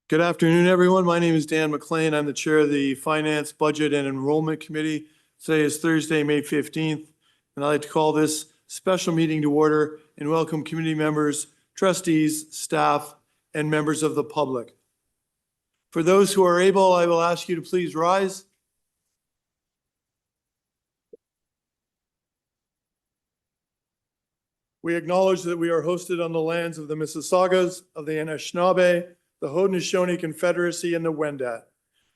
Good afternoon, everyone. My name is Dan McLean. I'm the chair of the Finance, Budget, and Enrollment Committee. Today is Thursday, May 15th, and I'd like to call this special meeting to order and welcome committee members, trustees, staff, and members of the public. For those who are able, I will ask you to please rise. We acknowledge that we are hosted on the lands of the Mississaugas, of the Anishinaabe, the Haudenosaunee Confederacy, and the Wendat.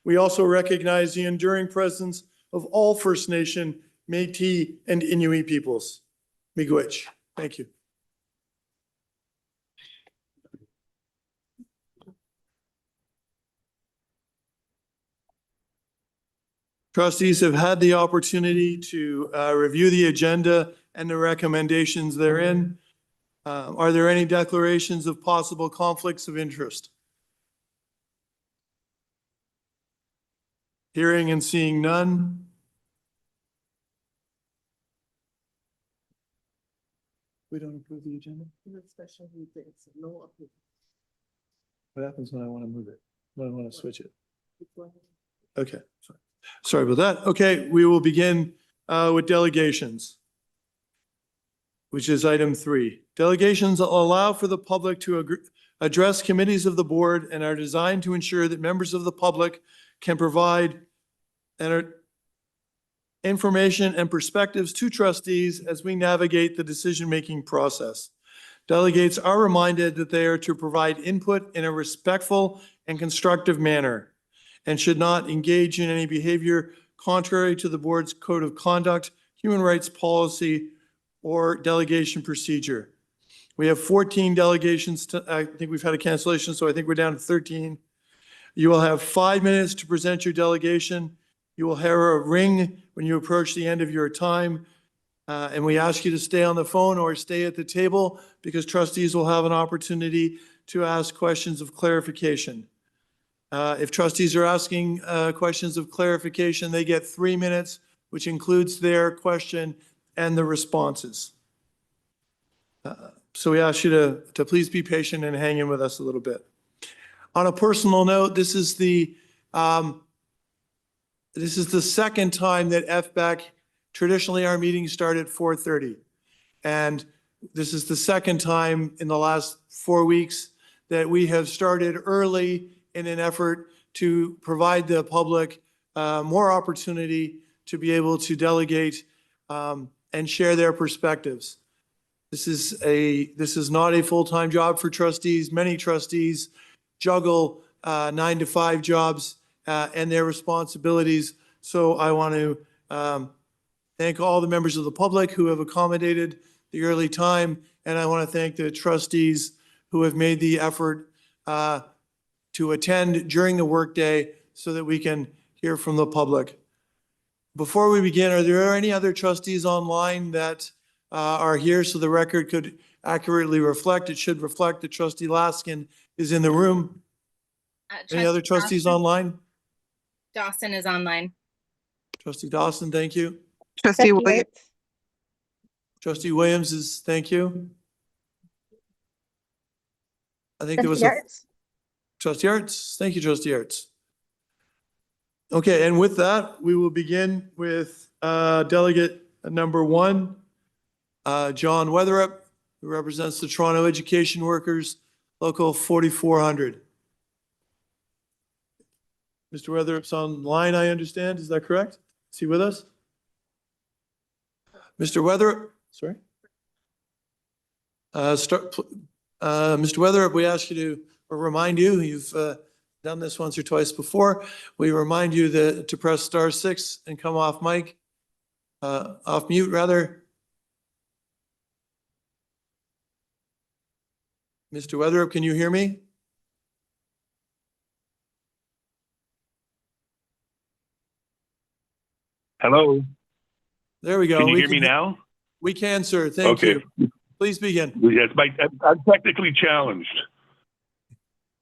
We also recognize the enduring presence of all First Nation, Métis, and Inuit peoples. Miigwech. Thank you. Trustees have had the opportunity to review the agenda and the recommendations therein. Are there any declarations of possible conflicts of interest? Hearing and seeing none. We don't approve the agenda? What happens when I want to move it? When I want to switch it? Okay, sorry about that. Okay, we will begin with delegations, which is item 3. Delegations allow for the public to address committees of the board and are designed to ensure that members of the public can provide information and perspectives to trustees as we navigate the decision-making process. Delegates are reminded that they are to provide input in a respectful and constructive manner and should not engage in any behavior contrary to the board's code of conduct, human rights policy, or delegation procedure. We have 14 delegations. I think we've had a cancellation, so I think we're down to 13. You will have 5 minutes to present your delegation. You will hear a ring when you approach the end of your time. And we ask you to stay on the phone or stay at the table because trustees will have an opportunity to ask questions of clarification. If trustees are asking questions of clarification, they get 3 minutes, which includes their question and the responses. So we ask you to please be patient and hang in with us a little bit. On a personal note, this is the second time that FBAC, traditionally our meetings start at 4:30. And this is the second time in the last 4 weeks that we have started early in an effort to provide the public more opportunity to be able to delegate and share their perspectives. This is not a full-time job for trustees. Many trustees juggle 9 to 5 jobs and their responsibilities. So I want to thank all the members of the public who have accommodated the early time. And I want to thank the trustees who have made the effort to attend during the workday so that we can hear from the public. Before we begin, are there any other trustees online that are here so the record could accurately reflect? It should reflect that Trustee Laskin is in the room. Any other trustees online? Dawson is online. Trustee Dawson, thank you. Trustee Williams. Trustee Williams is, thank you. I think there was a Trustee Arts. Thank you, Trustee Arts. Okay, and with that, we will begin with delegate number 1, John Weatherup, who represents the Toronto Education Workers, Local 4400. Mr. Weatherup's online, I understand. Is that correct? Is he with us? Mr. Weatherup, sorry. Mr. Weatherup, we ask you to remind you, you've done this once or twice before. We remind you that to press *6 and come off mic, off mute rather. Mr. Weatherup, can you hear me? Hello. There we go. Can you hear me now? We can, sir. Thank you. Please begin. Yes, I'm technically challenged.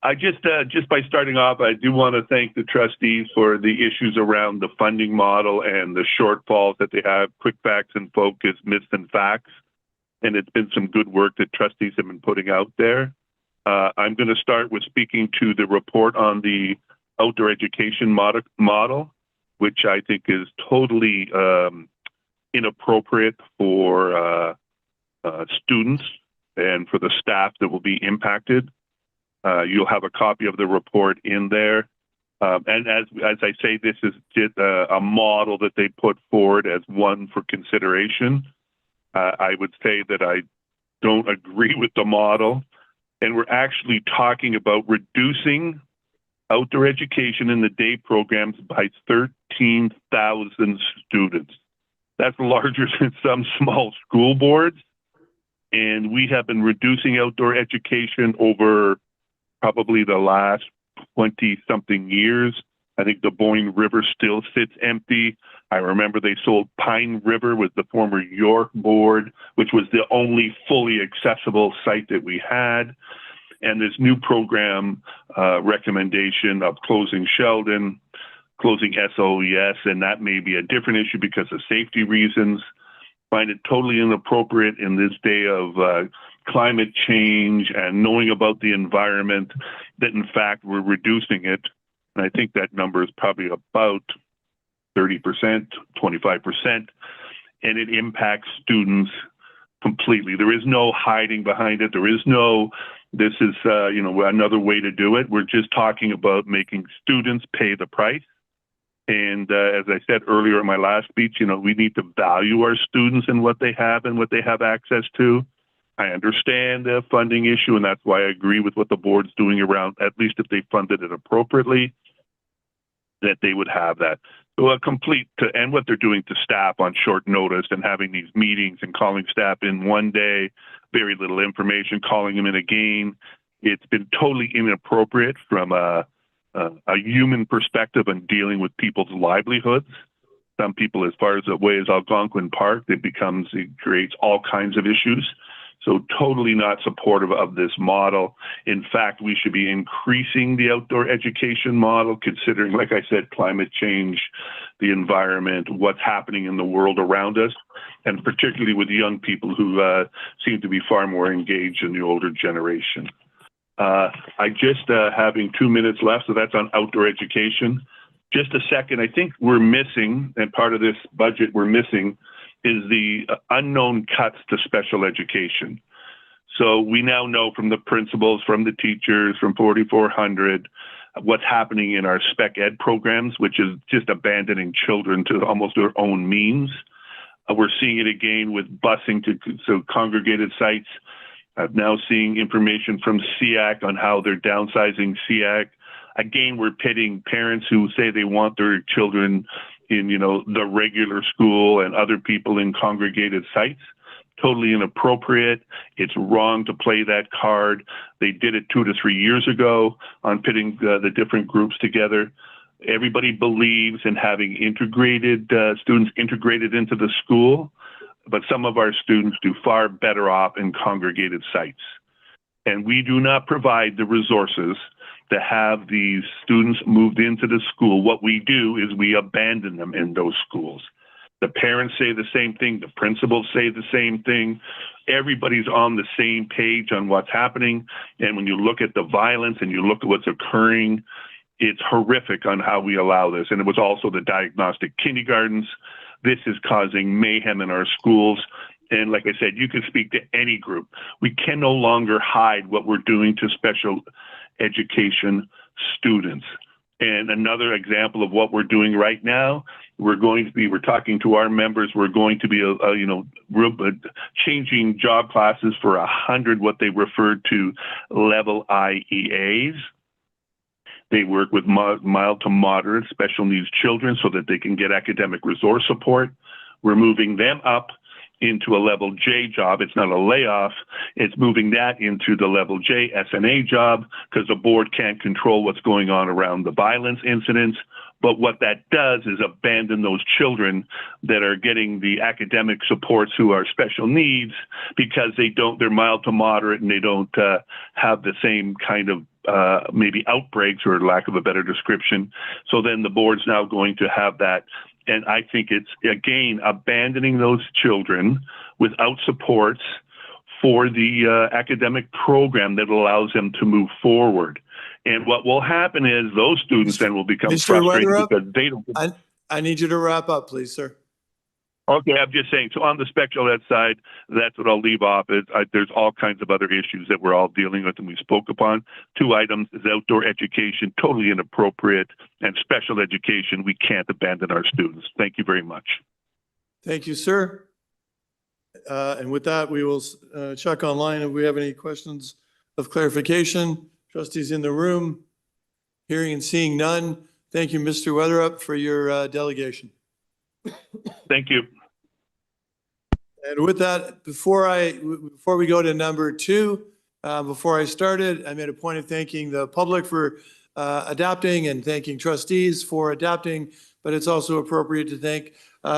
I just by starting off, I do want to thank the trustees for the issues around the funding model and the shortfalls that they have, quick facts and focus, myths and facts. And it's been some good work that trustees have been putting out there. I'm going to start with speaking to the report on the outdoor education model, which I think is totally inappropriate for students and for the staff that will be impacted. You'll have a copy of the report in there. And as I say, this is just a model that they put forward as one for consideration. I would say that I don't agree with the model. And we're actually talking about reducing outdoor education in the day programs by 13,000 students. That's larger than some small school boards. And we have been reducing outdoor education over probably the last 20-something years. I think the Boyne River still sits empty. I remember they sold Pine River with the former York board, which was the only fully accessible site that we had. And this new program recommendation of closing Sheldon, closing SOES, and that may be a different issue because of safety reasons. Find it totally inappropriate in this day of climate change and knowing about the environment that in fact we're reducing it. And I think that number is probably about 30%, 25%, and it impacts students completely. There is no hiding behind it. There is no, this is, another way to do it. We're just talking about making students pay the price. And as I said earlier in my last speech, we need to value our students and what they have and what they have access to. I understand the funding issue, and that's why I agree with what the board's doing around, at least if they funded it appropriately, that they would have that. So and what they're doing to staff on short notice and having these meetings and calling staff in one day, very little information, calling them in again. It's been totally inappropriate from a human perspective and dealing with people's livelihoods. Some people, as far as away as Algonquin Park, it creates all kinds of issues. So totally not supportive of this model. In fact, we should be increasing the outdoor education model, considering, like I said, climate change, the environment, what's happening in the world around us, and particularly with young people who seem to be far more engaged in the older generation. I just having 2 minutes left, so that's on outdoor education. Just a second, I think we're missing, and part of this budget we're missing, is the unknown cuts to special education. So we now know from the principals, from the teachers, from 4,400, what's happening in our spec ed programs, which is just abandoning children to almost their own means. We're seeing it again with busing to congregated sites. I'm now seeing information from SEAC on how they're downsizing SEAC. Again, we're pitting parents who say they want their children in, the regular school and other people in congregated sites. Totally inappropriate. It's wrong to play that card. They did it 2 to 3 years ago on pitting the different groups together. Everybody believes in having students integrated into the school, but some of our students do far better off in congregated sites. And we do not provide the resources to have these students moved into the school. What we do is we abandon them in those schools. The parents say the same thing. The principals say the same thing. Everybody's on the same page on what's happening. And when you look at the violence and you look at what's occurring, it's horrific on how we allow this. And it was also the diagnostic kindergartens. This is causing mayhem in our schools. And like I said, you can speak to any group. We can no longer hide what we're doing to special education students. And another example of what we're doing right now, we're talking to our members, we're going to be, changing job classes for 100, what they referred to level IEAs. They work with mild to moderate special needs children so that they can get academic resource support. We're moving them up into a level J job. It's not a layoff. It's moving that into the level J SNA job because the board can't control what's going on around the violence incidents. But what that does is abandon those children that are getting the academic supports who are special needs because they're mild to moderate and they don't have the same kind of maybe outbreaks, or lack of a better description. So then the board's now going to have that. And I think it's, again, abandoning those children without supports for the academic program that allows them to move forward. And what will happen is those students then will become Mr. frustrated Weatherup, because they don't. I need you to wrap up, please, sir. Okay, I'm just saying, so on the special ed side, that's what I'll leave off. There's all kinds of other issues that we're all dealing with and we spoke upon. 2 items is outdoor education, totally inappropriate, and special education, we can't abandon our students. Thank you very much. Thank you, sir. And with that, we will check online if we have any questions of clarification. Trustees in the room, hearing and seeing none. Thank you, Mr. Weatherup, for your delegation. Thank you. And with that, before we go to number 2, before I started, I made a point of thanking the public for adapting and thanking trustees for adapting, but it's also appropriate to thank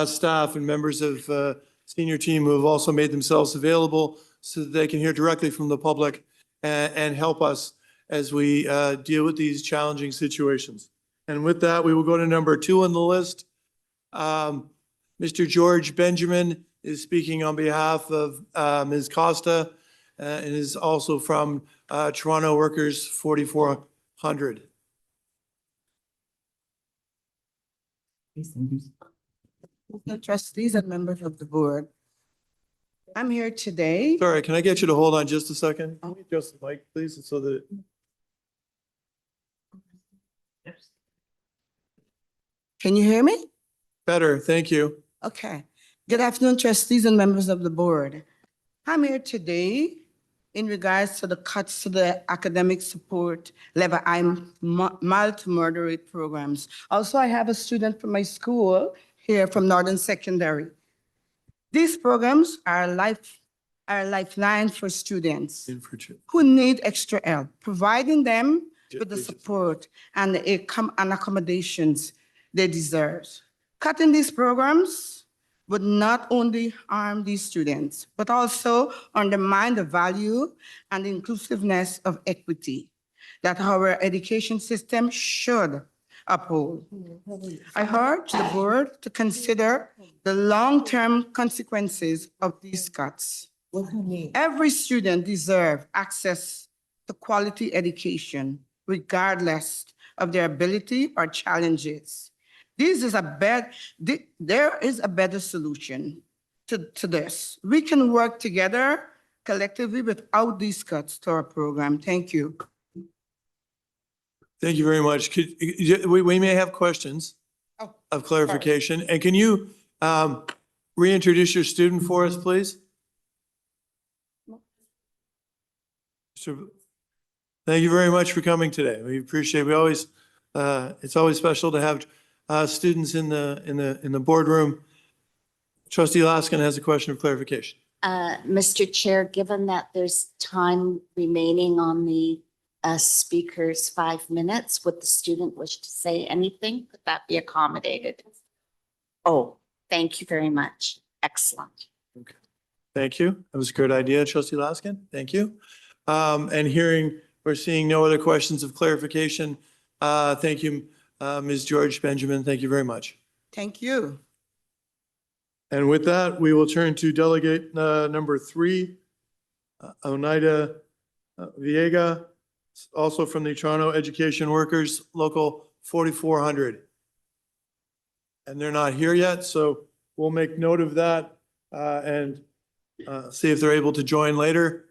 staff and members of senior team who have also made themselves available so that they can hear directly from the public and help us as we deal with these challenging situations. And with that, we will go to number 2 on the list. Mr. George Benjamin is speaking on behalf of Ms. Costa and is also from Toronto Workers 4400. Trustees and members of the board, I'm here today. Sorry, can I get you to hold on just a second? Can we adjust the mic, please, so that. Can you hear me? Better, thank you. Okay. Good afternoon, trustees and members of the board. I'm here today in regards to the cuts to the academic support level mild to moderate programs. Also, I have a student from my school here from Northern Secondary. These programs are a lifeline for students who need extra help, providing them with the support and accommodations they deserve. Cutting these programs would not only harm these students, but also undermine the value and inclusiveness of equity that our education system should uphold. I urge the board to consider the long-term consequences of these cuts. Every student deserves access to quality education, regardless of their ability or challenges. There is a better solution to this. We can work together collectively without these cuts to our program. Thank you. Thank you very much. We may have questions of clarification. And can you reintroduce your student for us, please? Thank you very much for coming today. We appreciate. It's always special to have students in the boardroom. Trustee Laskin has a question of clarification. Mr. Chair, given that there's time remaining on the speaker's 5 minutes, would the student wish to say anything? Could that be accommodated? Oh, thank you very much. Excellent. Okay. Thank you. That was a good idea, Trustee Laskin. Thank you. And we're seeing no other questions of clarification. Thank you, Ms. George Benjamin. Thank you very much. Thank you. And with that, we will turn to delegate number 3, Oneida Viega, also from the Toronto Education Workers, Local 4400. And they're not here yet, so we'll make note of that and see if they're able to join later.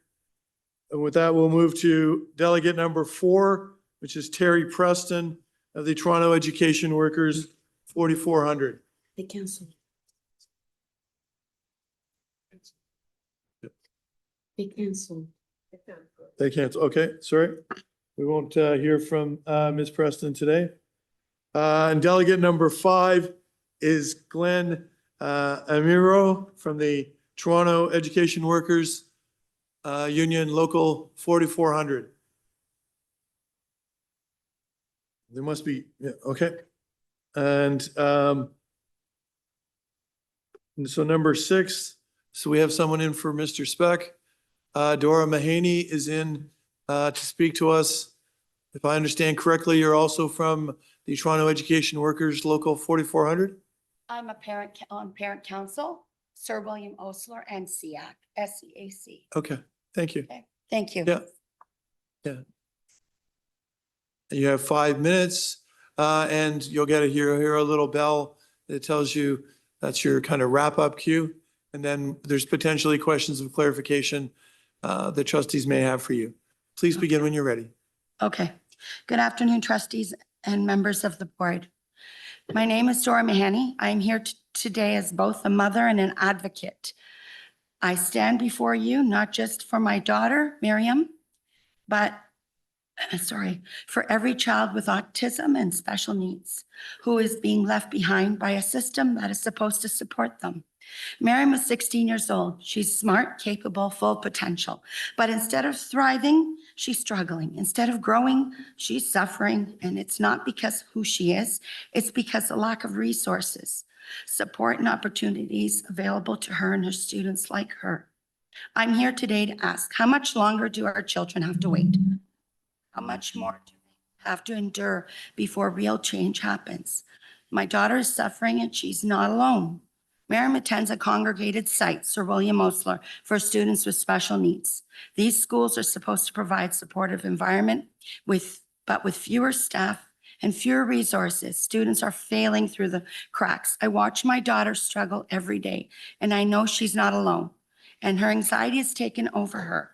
And with that, we'll move to delegate number 4, which is Terry Preston of the Toronto Education Workers 4400. They canceled. They canceled. They can't. Okay, sorry. We won't hear from Ms. Preston today. And delegate number 5 is Glenn Amiro from the Toronto Education Workers Union Local 4400. There must be, yeah, okay. And so number 6, so we have someone in for Mr. Speck. Dora Mahaney is in to speak to us. If I understand correctly, you're also from the Toronto Education Workers Local 4400? I'm a parent on parent council, Sir William Osler, and SEAC, SEAC. Okay, thank you. Thank you. Yeah. Yeah. You have 5 minutes, and you'll hear a little bell that tells you that's your kind of wrap-up cue. And then there's potentially questions of clarification the trustees may have for you. Please begin when you're ready. Okay. Good afternoon, trustees and members of the board. My name is Dora Mahoney. I am here today as both a mother and an advocate. I stand before you not just for my daughter, Miriam, but for every child with autism and special needs who is being left behind by a system that is supposed to support them. Miriam is 16 years old. She's smart, capable, full potential. But instead of thriving, she's struggling. Instead of growing, she's suffering. And it's not because who she is, it's because of lack of resources, support, and opportunities available to her and her students like her. I'm here today to ask, how much longer do our children have to wait? How much more do they have to endure before real change happens? My daughter is suffering and she's not alone. Miriam attends a congregated site, Sir William Osler, for students with special needs. These schools are supposed to provide supportive environment but with fewer staff and fewer resources. Students are failing through the cracks. I watch my daughter struggle every day, and I know she's not alone. And her anxiety has taken over her.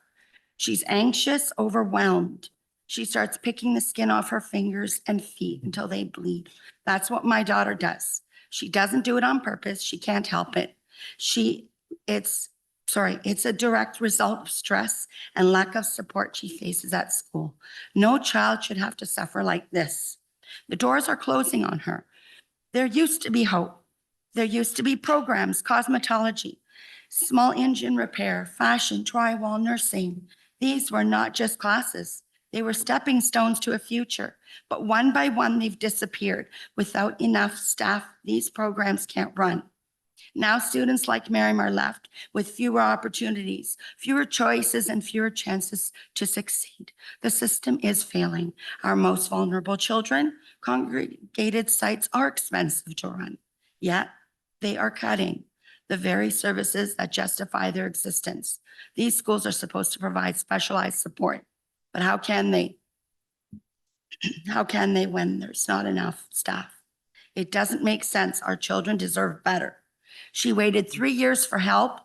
She's anxious, overwhelmed. She starts picking the skin off her fingers and feet until they bleed. That's what my daughter does. She doesn't do it on purpose. She can't help it. It's a direct result of stress and lack of support she faces at school. No child should have to suffer like this. The doors are closing on her. There used to be hope. There used to be programs, cosmetology, small engine repair, fashion, drywall, nursing. These were not just classes. They were stepping stones to a future, but one by one, they've disappeared. Without enough staff, these programs can't run. Now students like Miriam are left with fewer opportunities, fewer choices, and fewer chances to succeed. The system is failing. Our most vulnerable children, congregated sites are expensive to run, yet they are cutting the very services that justify their existence. These schools are supposed to provide specialized support. But how can they? How can they when there's not enough staff? It doesn't make sense. Our children deserve better. She waited 3 years for help,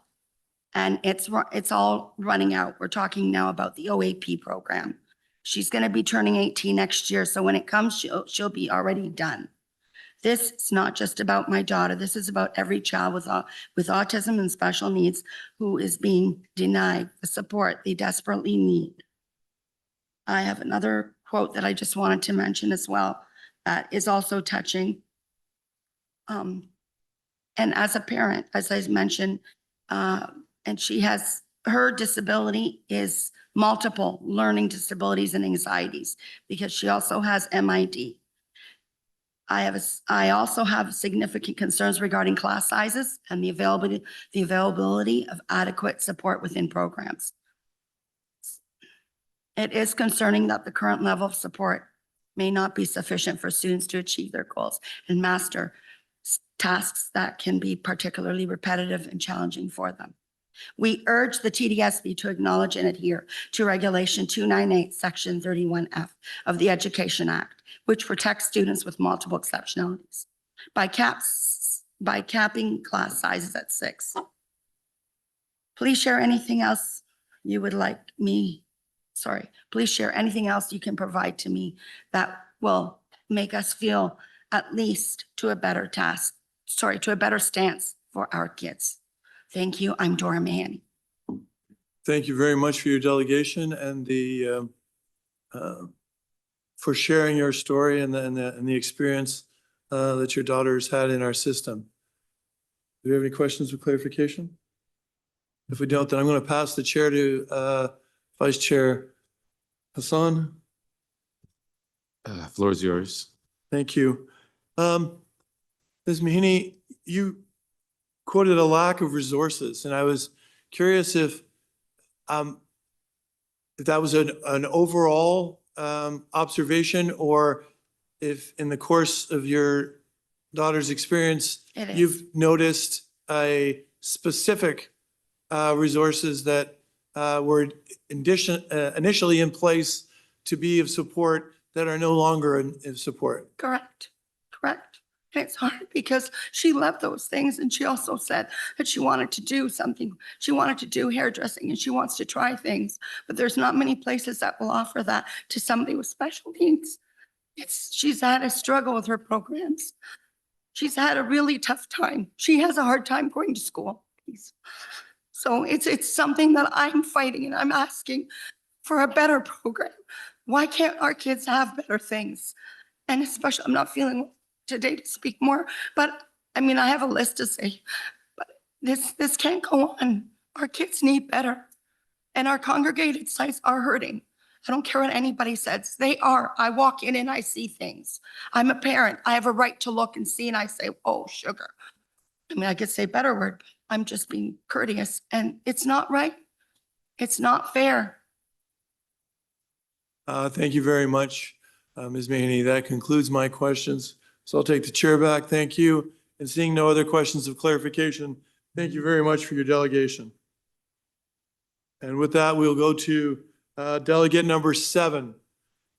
and it's all running out. We're talking now about the OAP program. She's going to be turning 18 next year, so when it comes, she'll be already done. This is not just about my daughter. This is about every child with autism and special needs who is being denied the support they desperately need. I have another quote that I just wanted to mention as well that is also touching. And as a parent, as I mentioned, and her disability is multiple learning disabilities and anxieties because she also has MID. I also have significant concerns regarding class sizes and the availability of adequate support within programs. It is concerning that the current level of support may not be sufficient for students to achieve their goals and master tasks that can be particularly repetitive and challenging for them. We urge the TDSB to acknowledge and adhere to Regulation 298, Section 31F of the Education Act, which protects students with multiple exceptionalities by capping class sizes at 6. Please share anything else you would like me. Please share anything else you can provide to me that will make us feel at least to a better stance for our kids. Thank you. I'm Dora Mahoney. Thank you very much for your delegation and for sharing your story and the experience that your daughter's had in our system. Do we have any questions or clarification? If we don't, then I'm going to pass the chair to Vice Chair Hassan. Floor is yours. Thank you. Ms. Mahoney, you quoted a lack of resources, and I was curious if that was an overall observation, or if in the course of your daughter's experience, you've noticed a specific resources that were initially in place to be of support that are no longer in support. Correct, correct. And it's hard because she loved those things, and she also said that she wanted to do something. She wanted to do hairdressing, and she wants to try things, but there's not many places that will offer that to somebody with special needs. She's had a struggle with her programs. She's had a really tough time. She has a hard time going to school. So it's something that I'm fighting, and I'm asking for a better program. Why can't our kids have better things? And especially, I'm not feeling today to speak more, but I mean, I have a list to say, but this can't go on. Our kids need better, and our congregated sites are hurting. I don't care what anybody says. They are. I walk in and I see things. I'm a parent. I have a right to look and see, and I say, oh, sugar. I mean, I could say a better word. I'm just being courteous, and it's not right. It's not fair. Thank you very much, Ms. Mahaney. That concludes my questions. So I'll take the chair back. Thank you. And seeing no other questions of clarification, thank you very much for your delegation. And with that, we'll go to delegate number 7,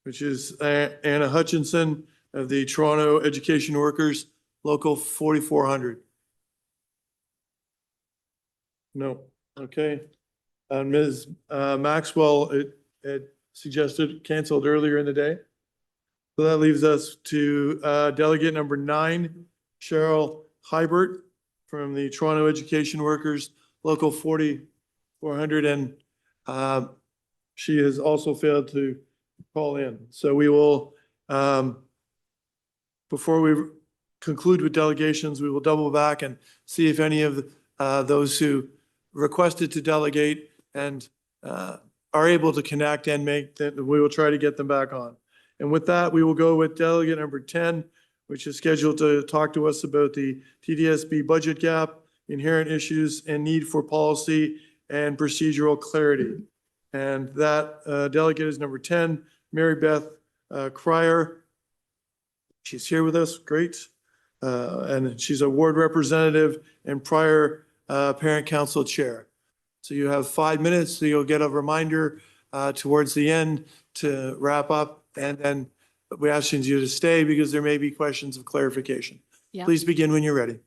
which is Anna Hutchinson of the Toronto Education Workers, Local 4400. No, okay. Ms. Maxwell, it suggested canceled earlier in the day. So that leaves us to delegate number 9, Cheryl Hybert from the Toronto Education Workers, Local 4400, and she has also failed to call in. So we will, before we conclude with delegations, we will double back and see if any of those who requested to delegate and are able to connect and make that, we will try to get them back on. And with that, we will go with delegate number 10, which is scheduled to talk to us about the TDSB budget gap, inherent issues, and need for policy and procedural clarity. And that delegate is number 10, Mary Beth Cryer. She's here with us, great. And she's a ward representative and prior parent council chair. So you have 5 minutes, so you'll get a reminder towards the end to wrap up. And then we ask you to stay because there may be questions of clarification. Yeah. Please begin when you're ready.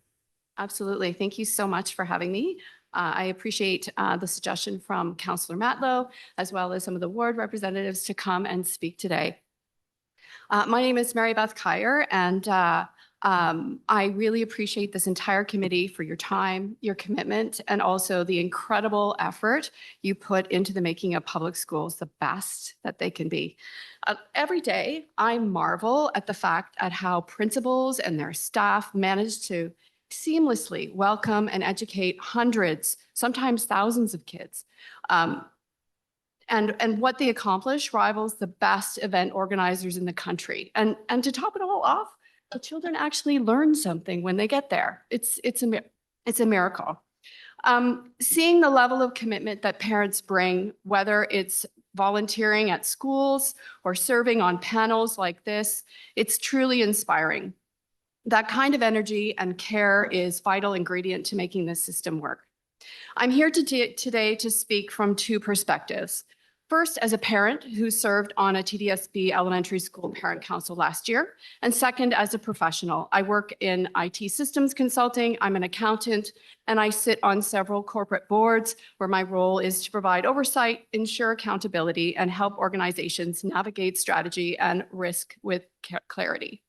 Absolutely. Thank you so much for having me. I appreciate the suggestion from Councillor Matlow, as well as some of the ward representatives to come and speak today. My name is Mary Beth Kyer, and I really appreciate this entire committee for your time, your commitment, and also the incredible effort you put into the making of public schools the best that they can be. Every day, I marvel at the fact at how principals and their staff manage to seamlessly welcome and educate hundreds, sometimes thousands of kids. And what they accomplish rivals the best event organizers in the country. And to top it all off, the children actually learn something when they get there. It's a miracle. Seeing the level of commitment that parents bring, whether it's volunteering at schools or serving on panels like this, it's truly inspiring. That kind of energy and care is vital ingredient to making this system work. I'm here today to speak from 2 perspectives. First, as a parent who served on a TDSB elementary school parent council last year, and second, as a professional. I work in IT systems consulting, I'm an accountant, and I sit on several corporate boards where my role is to provide oversight, ensure accountability, and help organizations navigate strategy and risk with clarity.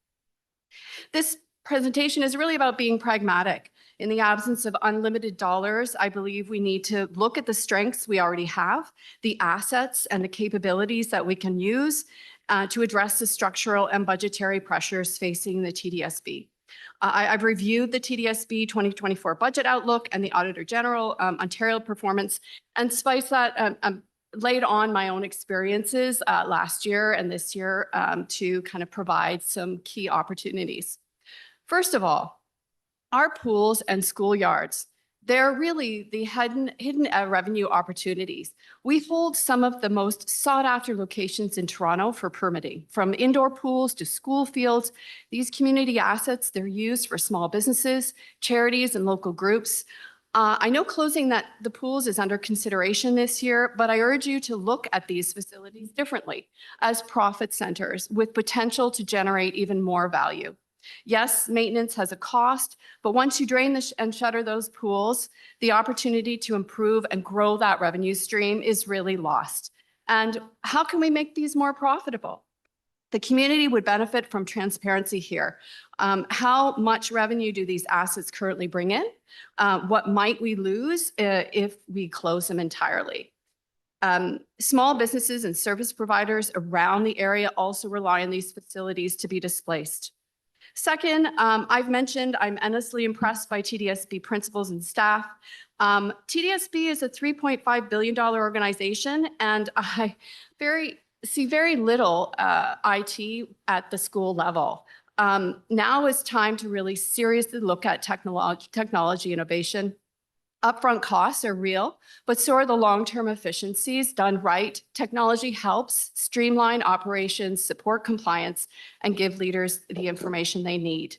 This presentation is really about being pragmatic. In the absence of unlimited dollars, I believe we need to look at the strengths we already have, the assets and the capabilities that we can use to address the structural and budgetary pressures facing the TDSB. I've reviewed the TDSB 2024 budget outlook and the Auditor General Ontario performance, and spice that laid on my own experiences last year and this year to kind of provide some key opportunities. First of all, our pools and schoolyards, they're really the hidden revenue opportunities. We hold some of the most sought after locations in Toronto for permitting, from indoor pools to school fields. These community assets, they're used for small businesses, charities, and local groups. I know closing the pools is under consideration this year, but I urge you to look at these facilities differently as profit centers with potential to generate even more value. Yes, maintenance has a cost, but once you drain and shutter those pools, the opportunity to improve and grow that revenue stream is really lost. And how can we make these more profitable? The community would benefit from transparency here. How much revenue do these assets currently bring in? What might we lose if we close them entirely? Small businesses and service providers around the area also rely on these facilities to be displaced. Second, I've mentioned I'm endlessly impressed by TDSB principals and staff. TDSB is a $3.5 billion organization, and I see very little IT at the school level. Now is time to really seriously look at technology innovation. Upfront costs are real, but so are the long-term efficiencies. Done right, technology helps streamline operations, support compliance, and give leaders the information they need.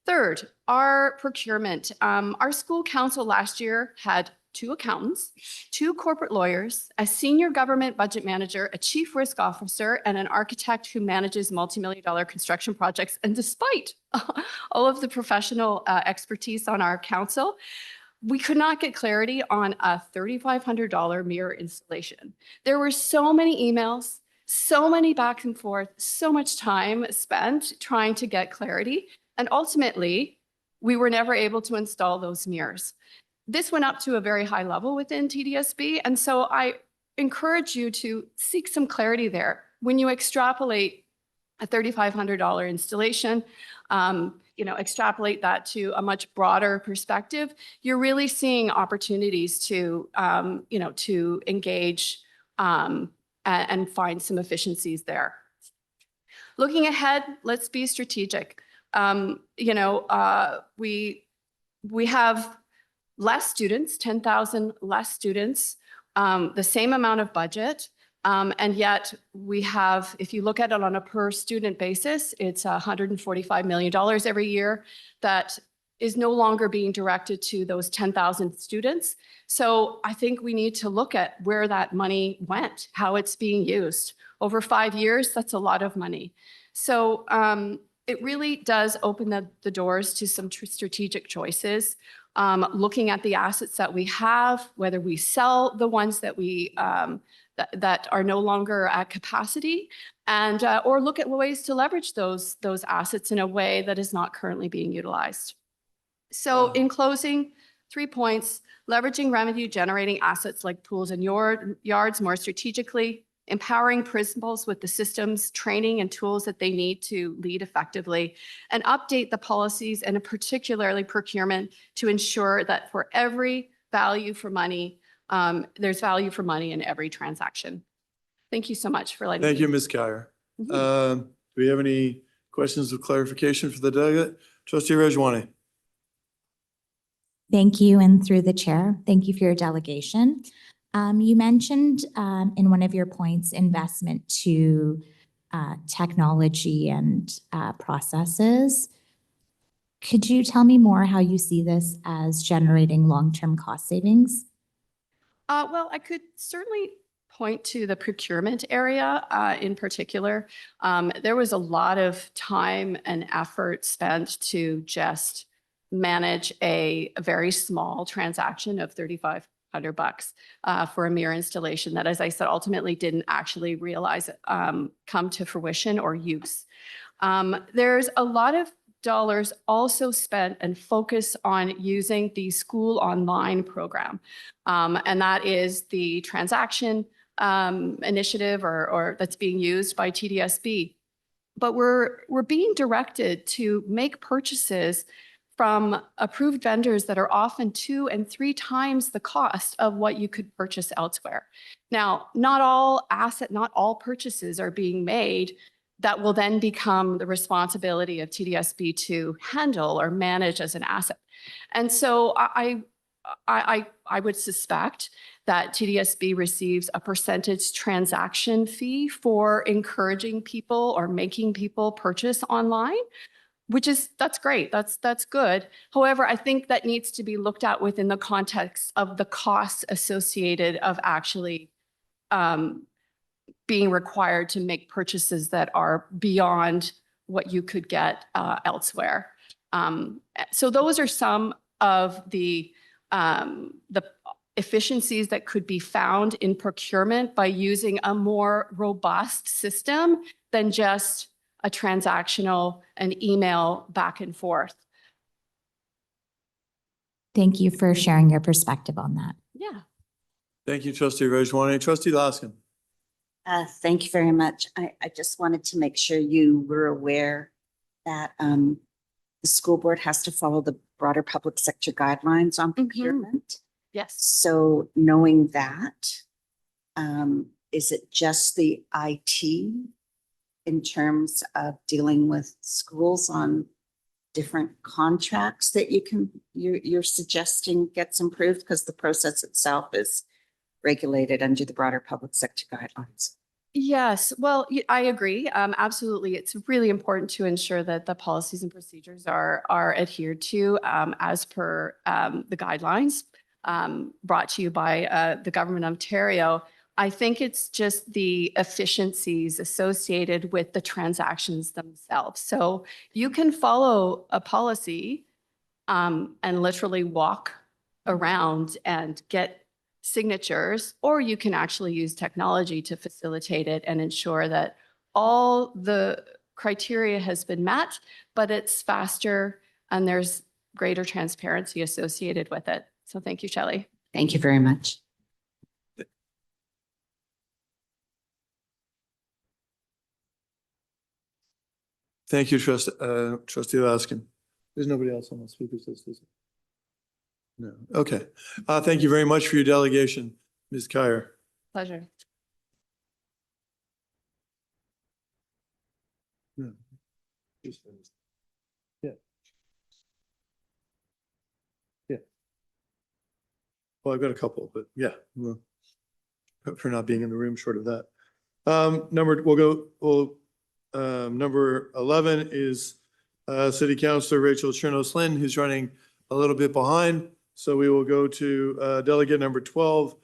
Third, our procurement. Our school council last year had 2 accountants, 2 corporate lawyers, a senior government budget manager, a chief risk officer, and an architect who manages multi-million-dollar construction projects. And despite all of the professional expertise on our council, we could not get clarity on a $3,500 mirror installation. There were so many emails, so many back and forth, so much time spent trying to get clarity. And ultimately, we were never able to install those mirrors. This went up to a very high level within TDSB. And so I encourage you to seek some clarity there. When you extrapolate a $3,500 installation, extrapolate that to a much broader perspective, you're really seeing opportunities to, to engage and find some efficiencies there. Looking ahead, let's be strategic. We have less students, 10,000 less students, the same amount of budget. And yet we have, if you look at it on a per student basis, it's $145 million every year that is no longer being directed to those 10,000 students. So I think we need to look at where that money went, how it's being used. Over 5 years, that's a lot of money. So it really does open the doors to some strategic choices. Looking at the assets that we have, whether we sell the ones that we that are no longer at capacity, and or look at ways to leverage those assets in a way that is not currently being utilized. So in closing, 3 points: leveraging revenue generating assets like pools and yards more strategically, empowering principals with the systems, training, and tools that they need to lead effectively, and update the policies and particularly procurement to ensure that for every value for money, there's value for money in every transaction. Thank you so much for letting me. Thank you, Ms. Kyer. Do we have any questions of clarification for the delegate? Trustee Rejwani. Thank you, and through the chair, thank you for your delegation. You mentioned in one of your points investment to technology and processes. Could you tell me more how you see this as generating long-term cost savings? Well, I could certainly point to the procurement area in particular. There was a lot of time and effort spent to just manage a very small transaction of $3,500 for a mirror installation that, as I said, ultimately didn't actually realize come to fruition or use. There's a lot of dollars also spent and focus on using the school online program. And that is the transaction initiative or that's being used by TDSB. But we're being directed to make purchases from approved vendors that are often 2 and 3 times the cost of what you could purchase elsewhere. Now, not all purchases are being made that will then become the responsibility of TDSB to handle or manage as an asset. And so I would suspect that TDSB receives a percentage transaction fee for encouraging people or making people purchase online. that's great. That's good. However, I think that needs to be looked at within the context of the costs associated of actually being required to make purchases that are beyond what you could get elsewhere. So those are some of the efficiencies that could be found in procurement by using a more robust system than just a transactional and email back and forth. Thank you for sharing your perspective on that. Yeah. Thank you, trustee Rajwani. Trustee Laskin. Thank you very much. I just wanted to make sure you were aware that the school board has to follow the broader public sector guidelines on procurement. Yes. So knowing that, is it just the IT in terms of dealing with schools on different contracts that you're suggesting gets improved because the process itself is regulated under the broader public sector guidelines? Yes, well, I agree. Absolutely. It's really important to ensure that the policies and procedures are adhered to as per the guidelines brought to you by the government of Ontario. I think it's just the efficiencies associated with the transactions themselves. So you can follow a policy and literally walk around and get signatures, or you can actually use technology to facilitate it and ensure that all the criteria has been met, but it's faster and there's greater transparency associated with it. So thank you, Shelley. Thank you very much. Thank you, trustee Laskin. There's nobody else on the speakers list, is there? No. Okay. Thank you very much for your delegation, Ms. Kyer. Pleasure. No. Yeah. Yeah. Well, I've got a couple, but yeah, well, for not being in the room short of that. Number 11 is City Councilor Rachel Chernos-Lynn, who's running a little bit behind. So we will go to delegate number 12,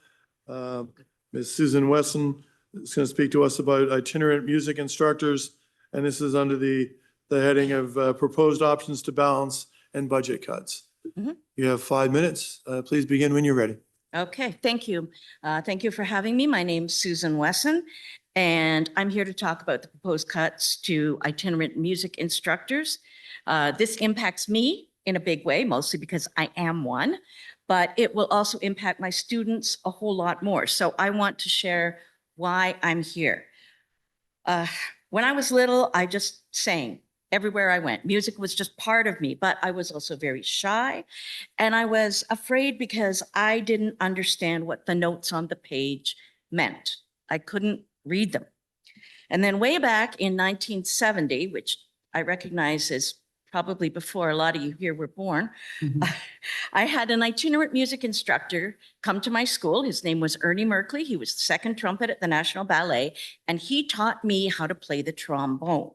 Ms. Susan Wesson is going to speak to us about itinerant music instructors. And this is under the heading of proposed options to balance and budget cuts. You have 5 minutes. Please begin when you're ready. Okay, thank you. Thank you for having me. My name's Susan Wesson, and I'm here to talk about the proposed cuts to itinerant music instructors. This impacts me in a big way, mostly because I am one, but it will also impact my students a whole lot more. So I want to share why I'm here. When I was little, I just sang everywhere I went. Music was just part of me, but I was also very shy. And I was afraid because I didn't understand what the notes on the page meant. I couldn't read them. And then way back in 1970, which I recognize is probably before a lot of you here were born, I had an itinerant music instructor come to my school. His name was Ernie Merkley. He was the second trumpet at the National Ballet, and he taught me how to play the trombone.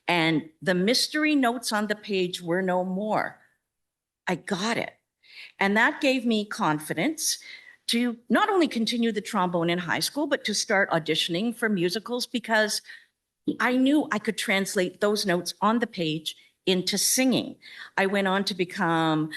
And the mystery notes on the page were no more. I got it. And that gave me confidence to not only continue the trombone in high school, but to start auditioning for musicals because I knew I could translate those notes on the page into singing. I went on to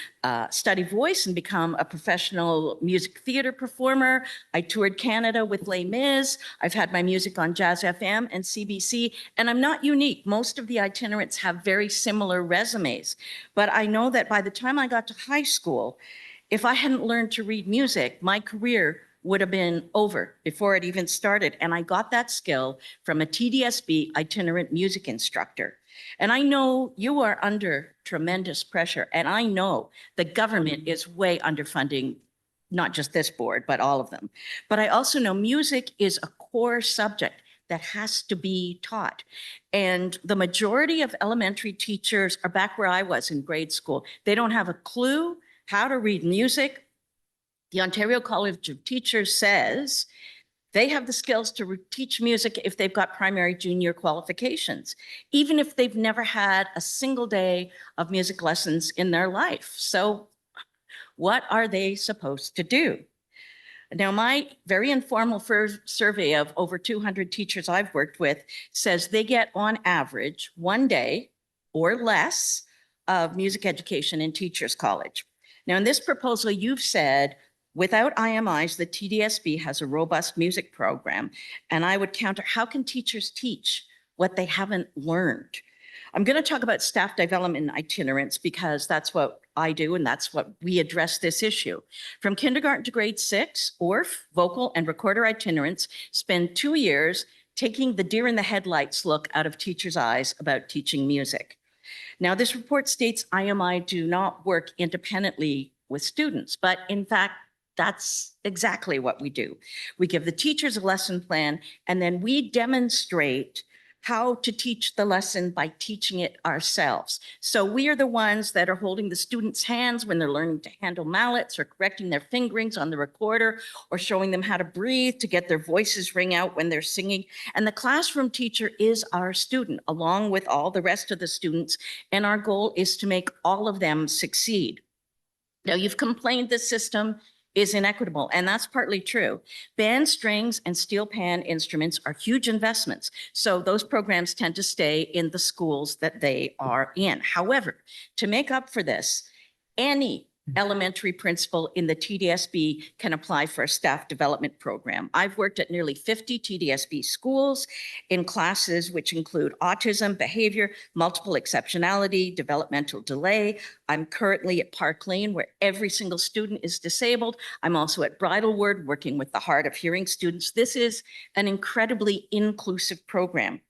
study voice and become a professional music theater performer. I toured Canada with Les Mis. I've had my music on Jazz FM and CBC, and I'm not unique. Most of the itinerants have very similar resumes, but I know that by the time I got to high school, if I hadn't learned to read music, my career would have been over before it even started. And I got that skill from a TDSB itinerant music instructor. And I know you are under tremendous pressure. And I know the government is way underfunding, not just this board, but all of them. But I also know music is a core subject that has to be taught. And the majority of elementary teachers are back where I was in grade school. They don't have a clue how to read music. The Ontario College of Teachers says They have the skills to teach music if they've got primary, junior qualifications, even if they've never had a single day of music lessons in their life. So what are they supposed to do? Now, my very informal survey of over 200 teachers I've worked with says they get on average 1 day or less of music education in Teachers College. Now, in this proposal, you've said without IMIs, the TDSB has a robust music program. And I would counter, how can teachers teach what they haven't learned? I'm going to talk about staff development itinerants because that's what I do and that's what we address this issue. From kindergarten to grade 6, ORF, vocal and recorder itinerants spend 2 years taking the deer in the headlights look out of teachers' eyes about teaching music. Now, this report states IMI do not work independently with students, but in fact, that's exactly what we do. We give the teachers a lesson plan, and then we demonstrate how to teach the lesson by teaching it ourselves. So we are the ones that are holding the students' hands when they're learning to handle mallets or correcting their fingerings on the recorder or showing them how to breathe to get their voices ring out when they're singing. And the classroom teacher is our student along with all the rest of the students. And our goal is to make all of them succeed. Now, you've complained this system is inequitable, and that's partly true. Band strings and steel pan instruments are huge investments, so those programs tend to stay in the schools that they are in. However, to make up for this, any elementary principal in the TDSB can apply for a staff development program. I've worked at nearly 50 TDSB schools in classes which include autism, behavior, multiple exceptionality, developmental delay. I'm currently at Park Lane where every single student is disabled. I'm also at Bridlewood working with the hard of hearing students. This is an incredibly inclusive program.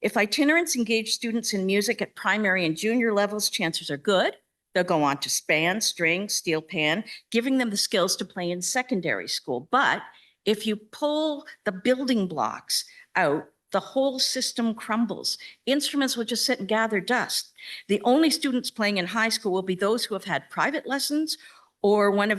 If itinerants engage students in music at primary and junior levels, chances are good they'll go on to span, string, steel pan, giving them the skills to play in secondary school. But if you pull the building blocks out, the whole system crumbles. Instruments will just sit and gather dust. The only students playing in high school will be those who have had private lessons or learned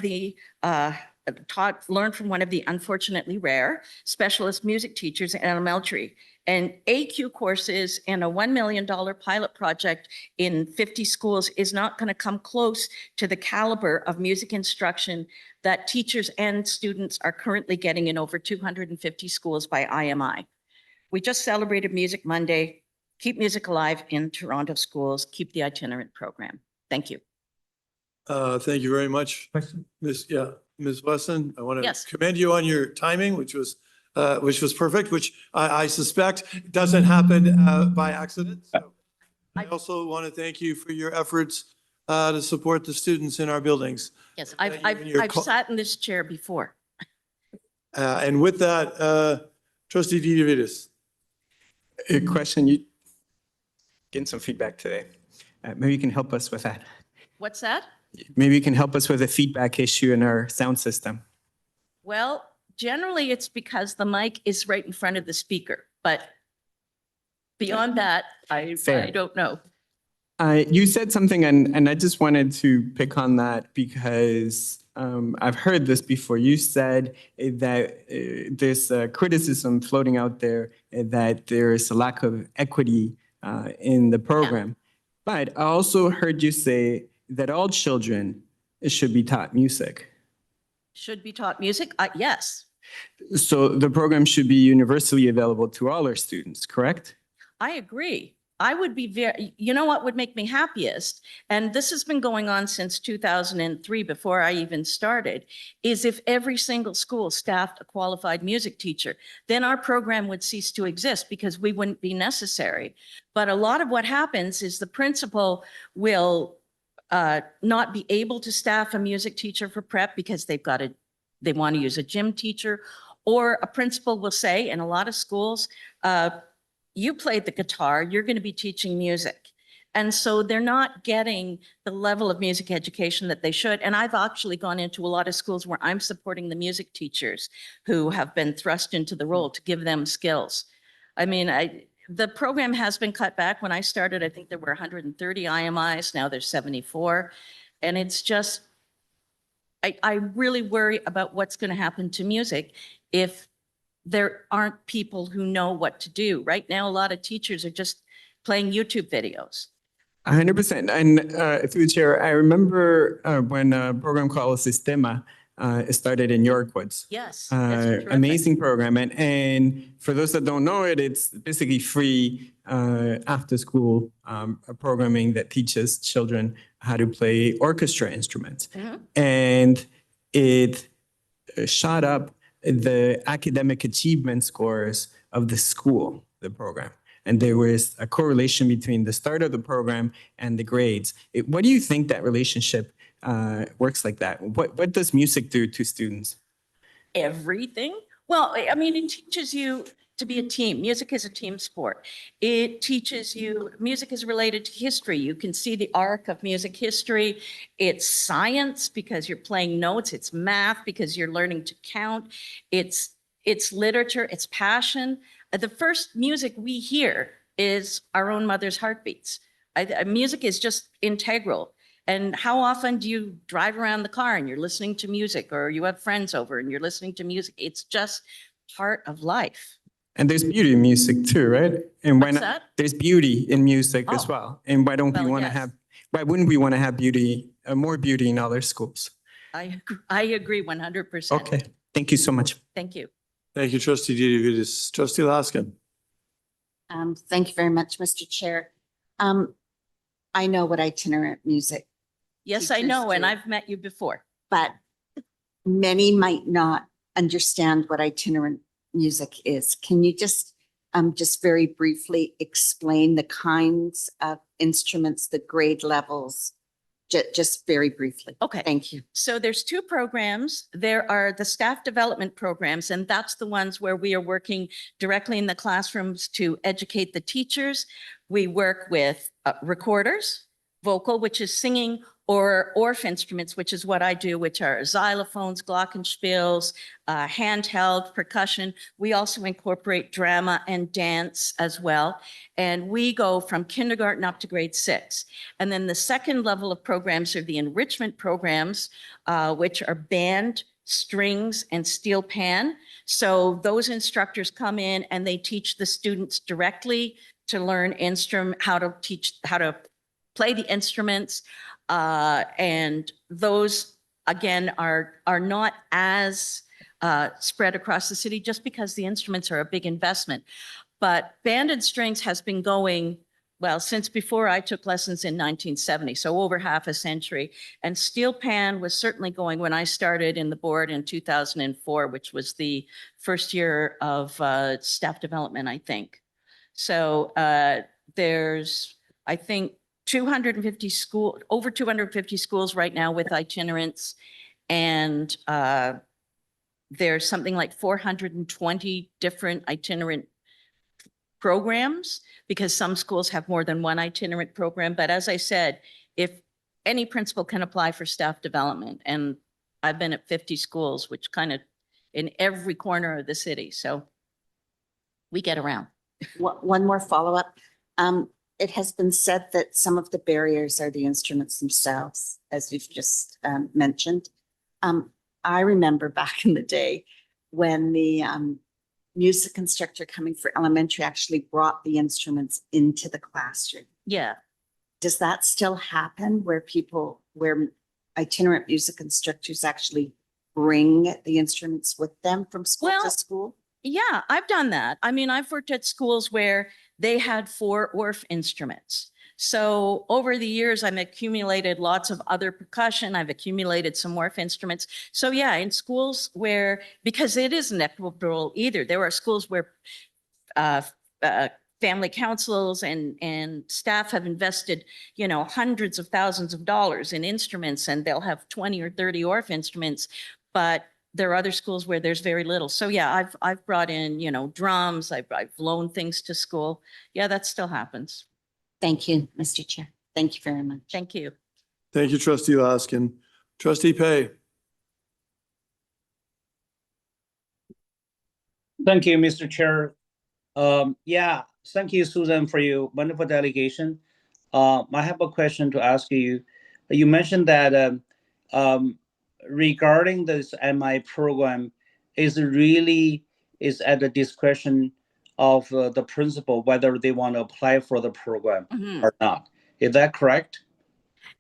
from one of the unfortunately rare specialist music teachers in elementary. And AQ courses and a $1 million pilot project in 50 schools is not going to come close to the caliber of music instruction that teachers and students are currently getting in over 250 schools by IMI. We just celebrated Music Monday. Keep music alive in Toronto schools. Keep the itinerant program. Thank you. Thank you very much. Ms. Wesson, I want to Yes. commend you on your timing, which was perfect, which I suspect doesn't happen by accident. So I also want to thank you for your efforts to support the students in our buildings. Yes, Thank you and your I've sat in this chair before. And with that, Trustee Didivitis. A question, you getting some feedback today. Maybe you can help us with that. What's that? Maybe you can help us with a feedback issue in our sound system. Well, generally it's because the mic is right in front of the speaker, but beyond that, I Fair. don't know. You said something, and I just wanted to pick on that because I've heard this before. You said that there's a criticism floating out there that there is a lack of equity in the program. But I also heard you say that all children should be taught music. Should be taught music? Yes. So the program should be universally available to all our students, correct? I agree. I would be you know what would make me happiest? And this has been going on since 2003, before I even started, is if every single school staffed a qualified music teacher, then our program would cease to exist because we wouldn't be necessary. But a lot of what happens is the principal will not be able to staff a music teacher for prep because they want to use a gym teacher, or a principal will say in a lot of schools, you played the guitar, you're going to be teaching music. And so they're not getting the level of music education that they should. And I've actually gone into a lot of schools where I'm supporting the music teachers who have been thrust into the role to give them skills. I mean, the program has been cut back. When I started, I think there were 130 IMIs. Now there's 74. And it's just, I really worry about what's going to happen to music if there aren't people who know what to do. Right now, a lot of teachers are just playing YouTube videos. 100%. And through the chair, I remember when a program called Sistema started in Yorkwoods. Yes, that's terrific. Amazing program. And for those that don't know it, it's basically free after school programming that teaches children how to play orchestra instruments. Mhm. And it shot up the academic achievement scores of the school, the program. And there was a correlation between the start of the program and the grades. What do you think that relationship works like that? What does music do to students? Everything. Well, I mean, it teaches you to be a team. Music is a team sport. It teaches you, music is related to history. You can see the arc of music history. It's science because you're playing notes. It's math because you're learning to count. It's literature, it's passion. The first music we hear is our own mother's heartbeats. Music is just integral. And how often do you drive around the car and you're listening to music, or you have friends over and you're listening to music? It's just part of life. And there's beauty in music too, right? And why What's not? that? There's beauty in music as Oh. well. And why don't we Well, want to yes. have? Why wouldn't we want to have beauty, more beauty in other schools? I agree 100%. Okay, thank you so much. Thank you. Thank you, Trustee Didivitis. Trustee Laskin. Thank you very much, Mr. Chair. I know what itinerant music, Yes, I Teachers know, and do. I've met you before. but many might not understand what itinerant music is. Can you just very briefly explain the kinds of instruments, the grade levels? Just very briefly. Okay. Thank you. So there's two programs. There are the staff development programs, and that's the ones where we are working directly in the classrooms to educate the teachers. We work with recorders, vocal, which is singing, or ORF instruments, which is what I do, which are xylophones, glockenspiels, handheld percussion. We also incorporate drama and dance as well. And we go from kindergarten up to grade 6. And then the second level of programs are the enrichment programs, which are band, strings, and steel pan. So those instructors come in and they teach the students directly to learn how to play the instruments. And those, again, are not as spread across the city just because the instruments are a big investment. But band and strings has been going, well, since before I took lessons in 1970, so over half a century. And steel pan was certainly going when I started in the board in 2004, which was the first year of staff development, I think. So there's, I think, over 250 schools right now with itinerants. And there's something like 420 different itinerant programs because some schools have more than one itinerant program. But as I said, if any principal can apply for staff development, and I've been at 50 schools, which kind of in every corner of the city. So we get around. One more follow-up. It has been said that some of the barriers are the instruments themselves, as you've just mentioned. I remember back in the day when the music instructor coming for elementary actually brought the instruments into the classroom. Yeah. Does that still happen where itinerant music instructors actually bring the instruments with them from school Well, to school? Yeah, I've done that. I mean, I've worked at schools where they had 4 ORF instruments. So over the years, I've accumulated lots of other percussion. I've accumulated some ORF instruments. So yeah, in schools where, because it isn't equitable either, there are schools where family councils and staff have invested, hundreds of thousands of dollars in instruments, and they'll have 20 or 30 ORF instruments, but there are other schools where there's very little. So yeah, I've brought in, drums, I've loaned things to school. Yeah, that still happens. Thank you, Mr. Chair. Thank you very much. Thank you. Thank you, Trustee Laskin. Trustee Pay. Thank you, Mr. Chair. Yeah, thank you, Susan, for your wonderful delegation. I have a question to ask you. You mentioned that regarding this MI program is really is at the discretion of the principal whether they want to apply for the program Mhm. or not. Is that correct?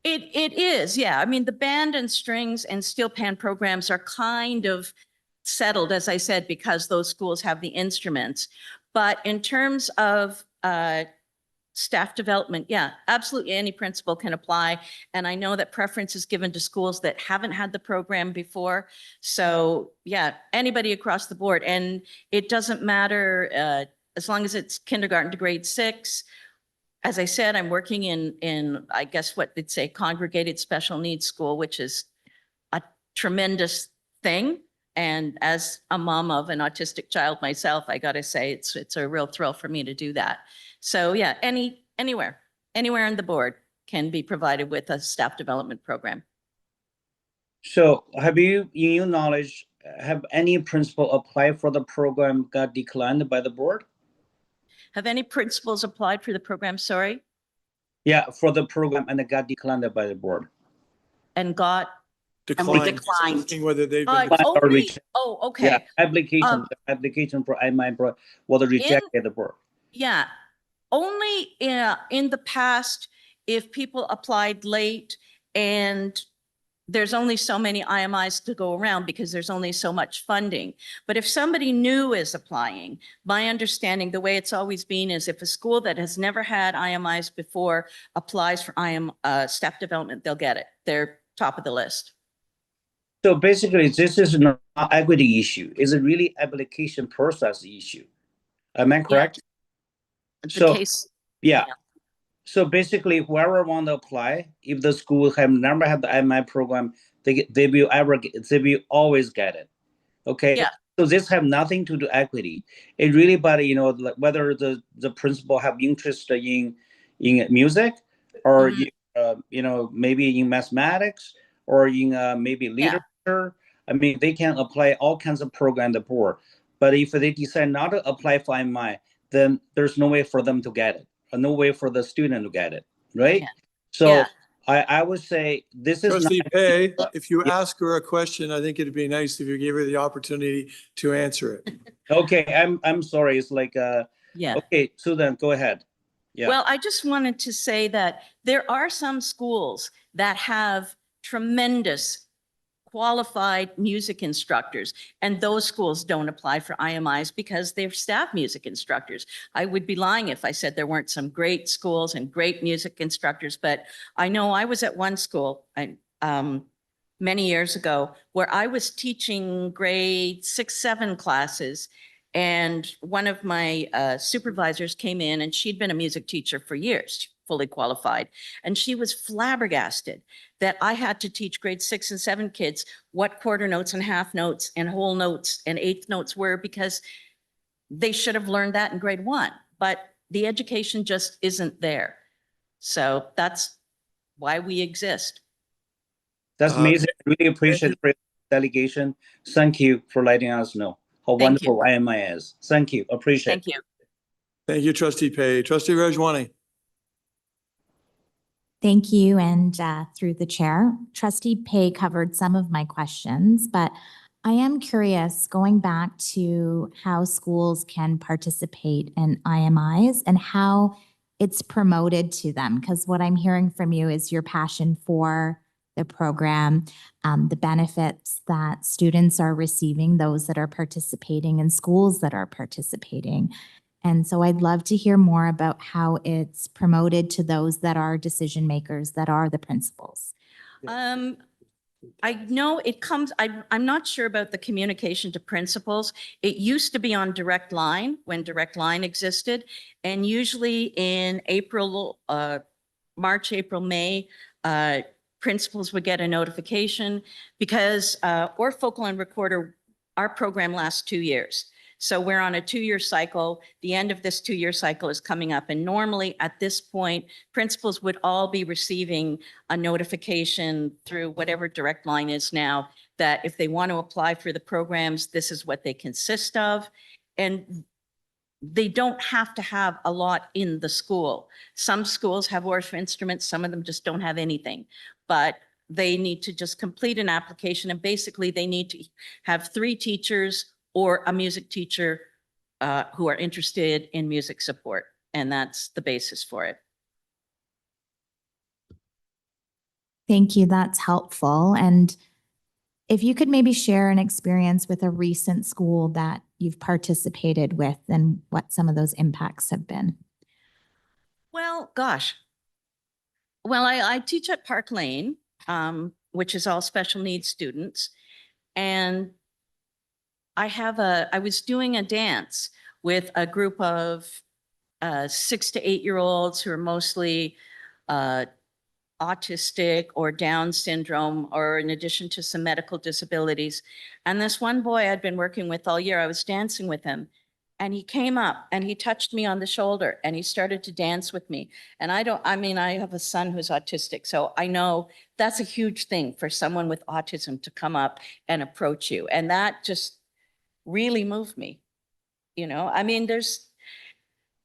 It is, yeah. I mean, the band and strings and steel pan programs are kind of settled, as I said, because those schools have the instruments. But in terms of staff development, yeah, absolutely any principal can apply. And I know that preference is given to schools that haven't had the program before. So yeah, anybody across the board. And it doesn't matter as long as it's kindergarten to grade 6. As I said, I'm working in I guess what they'd say congregated special needs school, which is a tremendous thing. And as a mom of an autistic child myself, I got to say it's a real thrill for me to do that. So yeah, anywhere on the board can be provided with a staff development program. So have you, in your knowledge, have any principal applied for the program got declined by the board? Have any principals applied for the program, sorry, Yeah, for the program and it got declined by the board. and got, Declined. declined. Asking whether they've uh, been. Declined or only, rejected. oh, Yeah, okay. application for IMI was rejected at the board. Yeah, only in the past, if people applied late and there's only so many IMIs to go around because there's only so much funding. But if somebody new is applying, my understanding, the way it's always been is if a school that has never had IMIs before applies for staff development, they'll get it. They're top of the list. So basically, this is not an equity issue. It's a really application process issue. Am I correct? The So, case, yeah. yeah. So basically, whoever want to apply, if the school have never had the IMI program, they will always get it. Okay. Yeah. So this have nothing to do equity. It really, but like whether the principal have interest in music, or Mhm. maybe in mathematics, or in maybe literature. I mean, they can apply all kinds of program the board. But if they decide not to apply for IMI, then there's no way for them to get it, or no way for the student to get it, right? Yeah. So Yeah. I would say this is Trustee not. Pei, if you ask her a question, I think it'd be nice if you gave her the opportunity to answer it. Okay, I'm sorry. It's like Yeah. okay, Susan, go ahead. Yeah. Well, I just wanted to say that there are some schools that have tremendous qualified music instructors, and those schools don't apply for IMIs because they're staff music instructors. I would be lying if I said there weren't some great schools and great music instructors, but I know I was at one school many years ago where I was teaching grade 6, 7 classes. And one of my supervisors came in and she'd been a music teacher for years, fully qualified. And she was flabbergasted that I had to teach grade 6 and 7 kids what quarter notes and half notes and whole notes and eighth notes were, because they should have learned that in grade 1, but the education just isn't there. So that's why we exist. That's amazing. I really appreciate the delegation. Thank you for letting us know how Thank you. wonderful IMI is. Thank you. Appreciate it. Thank you. Thank you, Trustee Pei. Trustee Rajwani. Thank you, and through the chair, Trustee Pei covered some of my questions, but I am curious, going back to how schools can participate in IMIs and how it's promoted to them, because what I'm hearing from you is your passion for the program, the benefits that students are receiving, those that are participating, and schools that are participating. And so I'd love to hear more about how it's promoted to those that are decision makers, that are the principals. I know it comes, I'm not sure about the communication to principals. It used to be on Direct Line when Direct Line existed. And usually in April, March, April, May, principals would get a notification because Focal and Recorder, our program lasts 2 years. So we're on a 2-year cycle. The end of this 2-year cycle is coming up. And normally at this point, principals would all be receiving a notification through whatever Direct Line is now, that if they want to apply for the programs, this is what they consist of. And they don't have to have a lot in the school. Some schools have orchestra instruments, some of them just don't have anything. But they need to just complete an application, and basically they need to have 3 teachers or a music teacher who are interested in music support. And that's the basis for it. Thank you. That's helpful. And if you could maybe share an experience with a recent school that you've participated with and what some of those impacts have been. Well, gosh. Well, I teach at Park Lane, which is all special needs students. And I was doing a dance with a group of 6 to 8-year-olds who are mostly autistic or Down syndrome, or in addition to some medical disabilities. And this one boy I'd been working with all year, I was dancing with him, and he came up and he touched me on the shoulder and he started to dance with me. And I have a son who's autistic, so I know that's a huge thing for someone with autism to come up and approach you. And that just really moved me.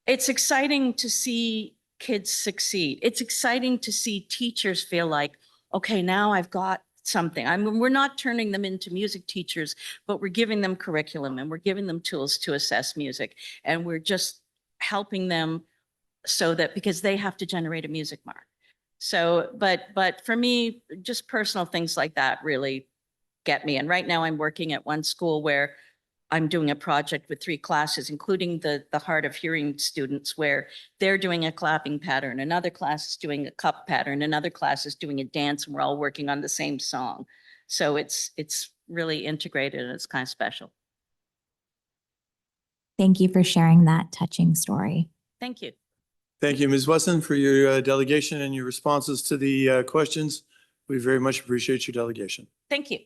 It's exciting to see kids succeed. It's exciting to see teachers feel like, okay, now I've got something. We're not turning them into music teachers, but we're giving them curriculum and we're giving them tools to assess music. And we're just helping them so that, because they have to generate a music mark. So, but for me, just personal things like that really get me. And right now I'm working at one school where I'm doing a project with 3 classes, including the hard of hearing students, where they're doing a clapping pattern, another class is doing a cup pattern, another class is doing a dance, and we're all working on the same song. So it's really integrated and it's kind of special. Thank you for sharing that touching story. Thank you. Thank you, Ms. Wesson, for your delegation and your responses to the questions. We very much appreciate your delegation. Thank you.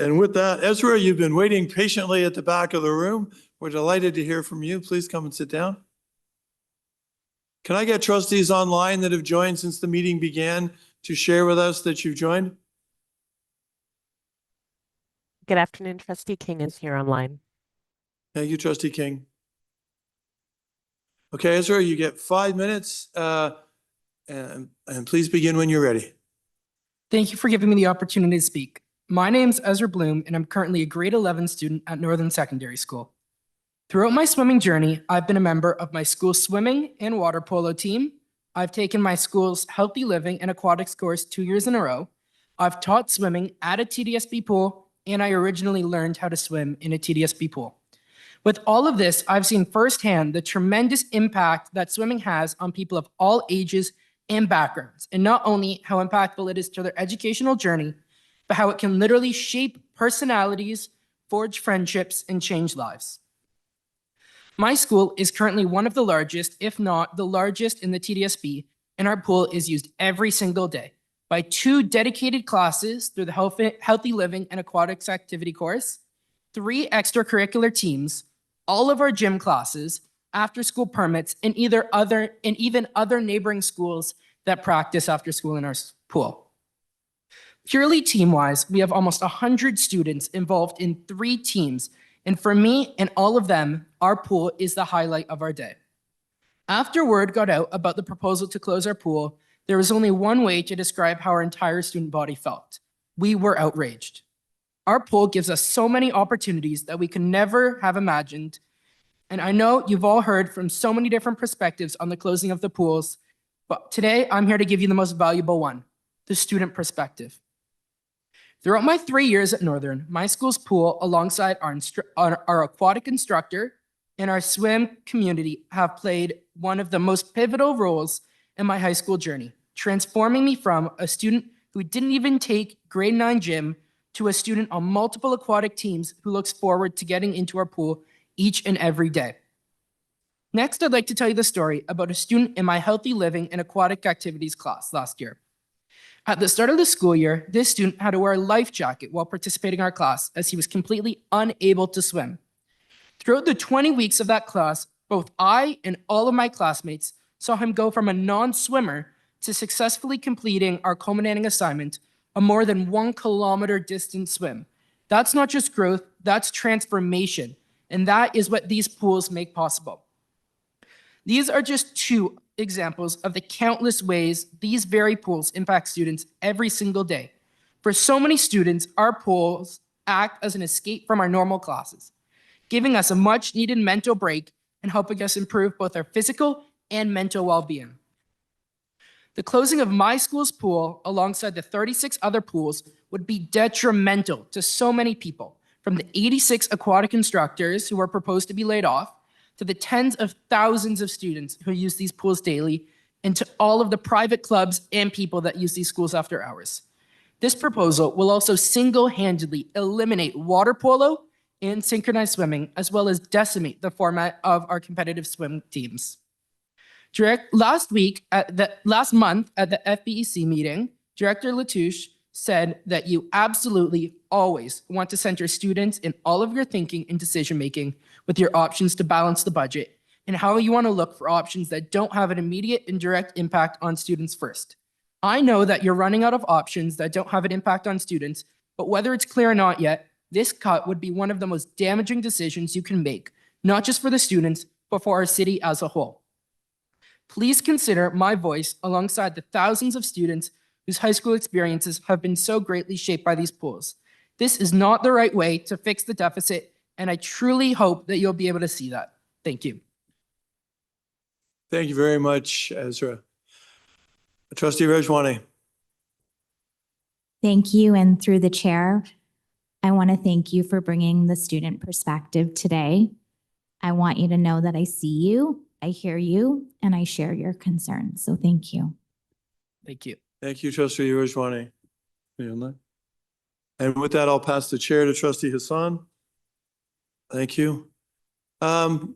And with that, Ezra, you've been waiting patiently at the back of the room. We're delighted to hear from you. Please come and sit down. Can I get trustees online that have joined since the meeting began to share with us that you've joined? Good afternoon. Trustee King is here online. Thank you, Trustee King. Okay, Ezra, you get 5 minutes, and please begin when you're ready. Thank you for giving me the opportunity to speak. My name's Ezra Bloom, and I'm currently a grade 11 student at Northern Secondary School. Throughout my swimming journey, I've been a member of my school's swimming and water polo team. I've taken my school's healthy living and aquatics course 2 years in a row. I've taught swimming at a TDSB pool, and I originally learned how to swim in a TDSB pool. With all of this, I've seen firsthand the tremendous impact that swimming has on people of all ages and backgrounds, and not only how impactful it is to their educational journey, but how it can literally shape personalities, forge friendships, and change lives. My school is currently one of the largest, if not the largest, in the TDSB, and our pool is used every single day by 2 dedicated classes through the Healthy Living and Aquatics Activity course, 3 extracurricular teams, all of our gym classes, after-school permits, and even other neighboring schools that practice after school in our pool. Purely team-wise, we have almost 100 students involved in 3 teams, and for me and all of them, our pool is the highlight of our day. After word got out about the proposal to close our pool, there was only one way to describe how our entire student body felt. We were outraged. Our pool gives us so many opportunities that we could never have imagined, and I know you've all heard from so many different perspectives on the closing of the pools, but today I'm here to give you the most valuable one, the student perspective. Throughout my 3 years at Northern, my school's pool, alongside our aquatic instructor and our swim community, have played one of the most pivotal roles in my high school journey, transforming me from a student who didn't even take grade 9 gym to a student on multiple aquatic teams who looks forward to getting into our pool each and every day. Next, I'd like to tell you the story about a student in my Healthy Living and Aquatic Activities class last year. At the start of the school year, this student had to wear a life jacket while participating in our class as he was completely unable to swim. Throughout the 20 weeks of that class, both I and all of my classmates saw him go from a non-swimmer to successfully completing our culminating assignment, a more than 1 kilometer distance swim. That's not just growth, that's transformation. And that is what these pools make possible. These are just 2 examples of the countless ways these very pools impact students every single day. For so many students, our pools act as an escape from our normal classes, giving us a much needed mental break and helping us improve both our physical and mental well-being. The closing of my school's pool alongside the 36 other pools would be detrimental to so many people, from the 86 aquatic instructors who were proposed to be laid off, to the tens of thousands of students who use these pools daily, and to all of the private clubs and people that use these schools after hours. This proposal will also single-handedly eliminate water polo and synchronized swimming, as well as decimate the format of our competitive swim teams. Last month at the FBEC meeting, Director Latouche said that you absolutely always want to center students in all of your thinking and decision-making with your options to balance the budget, and how you want to look for options that don't have an immediate and direct impact on students first. I know that you're running out of options that don't have an impact on students, but whether it's clear or not yet, this cut would be one of the most damaging decisions you can make, not just for the students, but for our city as a whole. Please consider my voice alongside the thousands of students whose high school experiences have been so greatly shaped by these pools. This is not the right way to fix the deficit, and I truly hope that you'll be able to see that. Thank you. Thank you very much, Ezra. Trustee Rajwani. Thank you, and through the chair, I want to thank you for bringing the student perspective today. I want you to know that I see you, I hear you, and I share your concerns. So thank you. Thank you. Thank you, Trustee Rajwani. And with that, I'll pass the chair to Trustee Hassan. Thank you. Do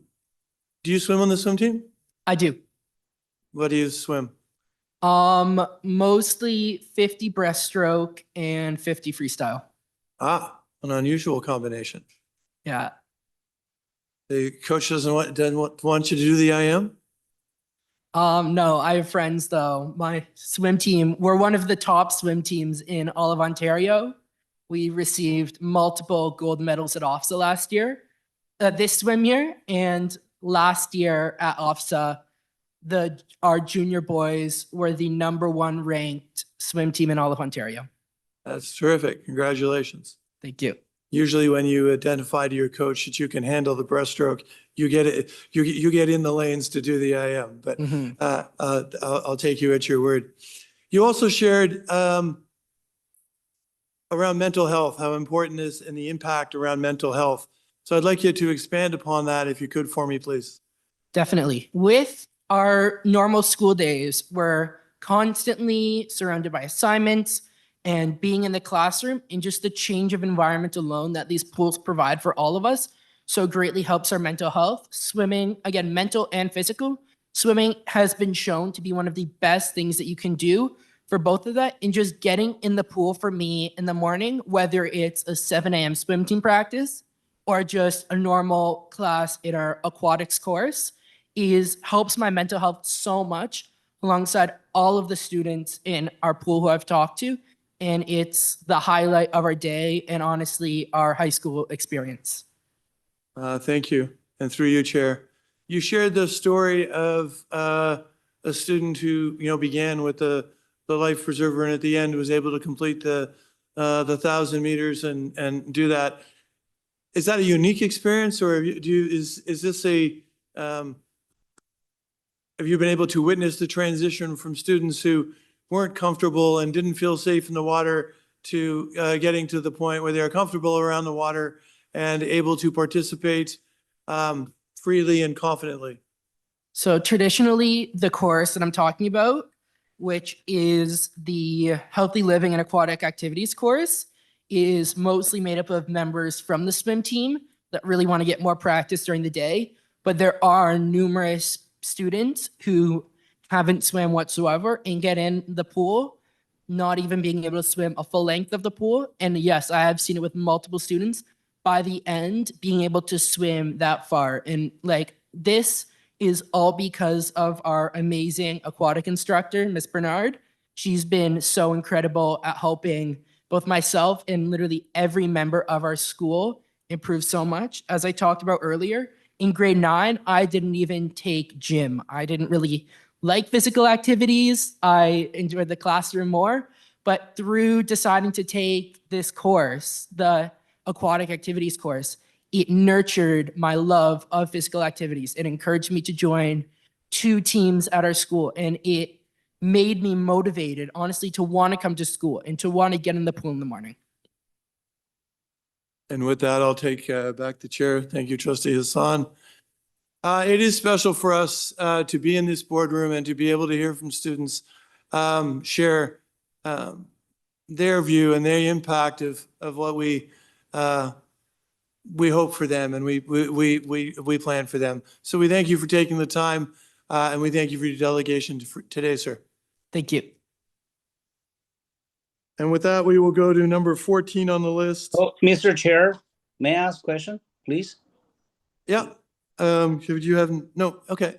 you swim on the swim team? I do. What do you swim? Mostly 50 breaststroke and 50 freestyle. Ah, an unusual combination. Yeah. The coach doesn't want you to do the IM? No, I have friends though. My swim team, we're one of the top swim teams in all of Ontario. We received multiple gold medals at OFSA last year, this swim year, and last year at OFSA, our junior boys were the #1 ranked swim team in all of Ontario. That's terrific. Congratulations. Thank you. Usually when you identify to your coach that you can handle the breaststroke, you get it, you get in the lanes to do the IM, but I'll take you at your word. You also shared around mental health, how important it is and the impact around mental health. So I'd like you to expand upon that if you could for me, please. Definitely. With our normal school days, we're constantly surrounded by assignments and being in the classroom, and just the change of environment alone that these pools provide for all of us so greatly helps our mental health. Swimming, again, mental and physical, swimming has been shown to be one of the best things that you can do for both of that. And just getting in the pool for me in the morning, whether it's a 7 a.m. swim team practice or just a normal class in our aquatics course, helps my mental health so much alongside all of the students in our pool who I've talked to. And it's the highlight of our day and honestly, our high school experience. Thank you. And through you, Chair, you shared the story of a student who, began with the life preserver and at the end was able to complete the 1,000 meters and do that. Is that a unique experience, or is this have you been able to witness the transition from students who weren't comfortable and didn't feel safe in the water to getting to the point where they are comfortable around the water and able to participate freely and confidently? So traditionally, the course that I'm talking about, which is the Healthy Living and Aquatic Activities course, is mostly made up of members from the swim team that really want to get more practice during the day. But there are numerous students who haven't swam whatsoever and get in the pool, not even being able to swim a full length of the pool. And yes, I have seen it with multiple students by the end being able to swim that far. And this is all because of our amazing aquatic instructor, Miss Bernard. She's been so incredible at helping both myself and literally every member of our school improve so much. As I talked about earlier, in grade 9, I didn't even take gym. I didn't really like physical activities. I enjoyed the classroom more, but through deciding to take this course, the aquatic activities course, it nurtured my love of physical activities. It encouraged me to join 2 teams at our school, and it made me motivated, honestly, to want to come to school and to want to get in the pool in the morning. And with that, I'll take back the chair. Thank you, Trustee Hassan. It is special for us to be in this boardroom and to be able to hear from students share their view and their impact of what we hope for them and we plan for them. So we thank you for taking the time and we thank you for your delegation today, sir. Thank you. And with that, we will go to number 14 on the list. Oh, Mr. Chair, may I ask a question, please? Yeah. Should you have, no, okay.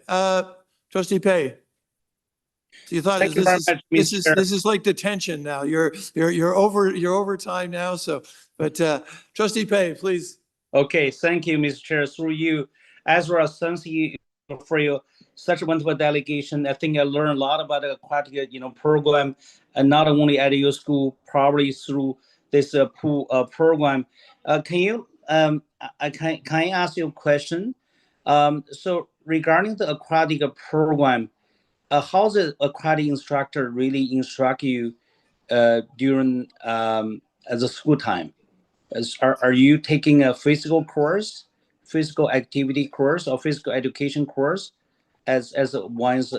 Trustee Pay. So you thought Thank you very much, Mr. Chair. this is like detention now. You're over time now. So, but Trustee Pay, please. Okay, thank you, Mr. Chair. Through you, Ezra, thank you for your such a wonderful delegation. I think I learned a lot about the aquatic, program, and not only at your school, probably through this pool program. Can I ask you a question? So regarding the aquatic program, how the aquatic instructor really instruct you during the school time? Are you taking a physical course, physical activity course, or physical education course as one's,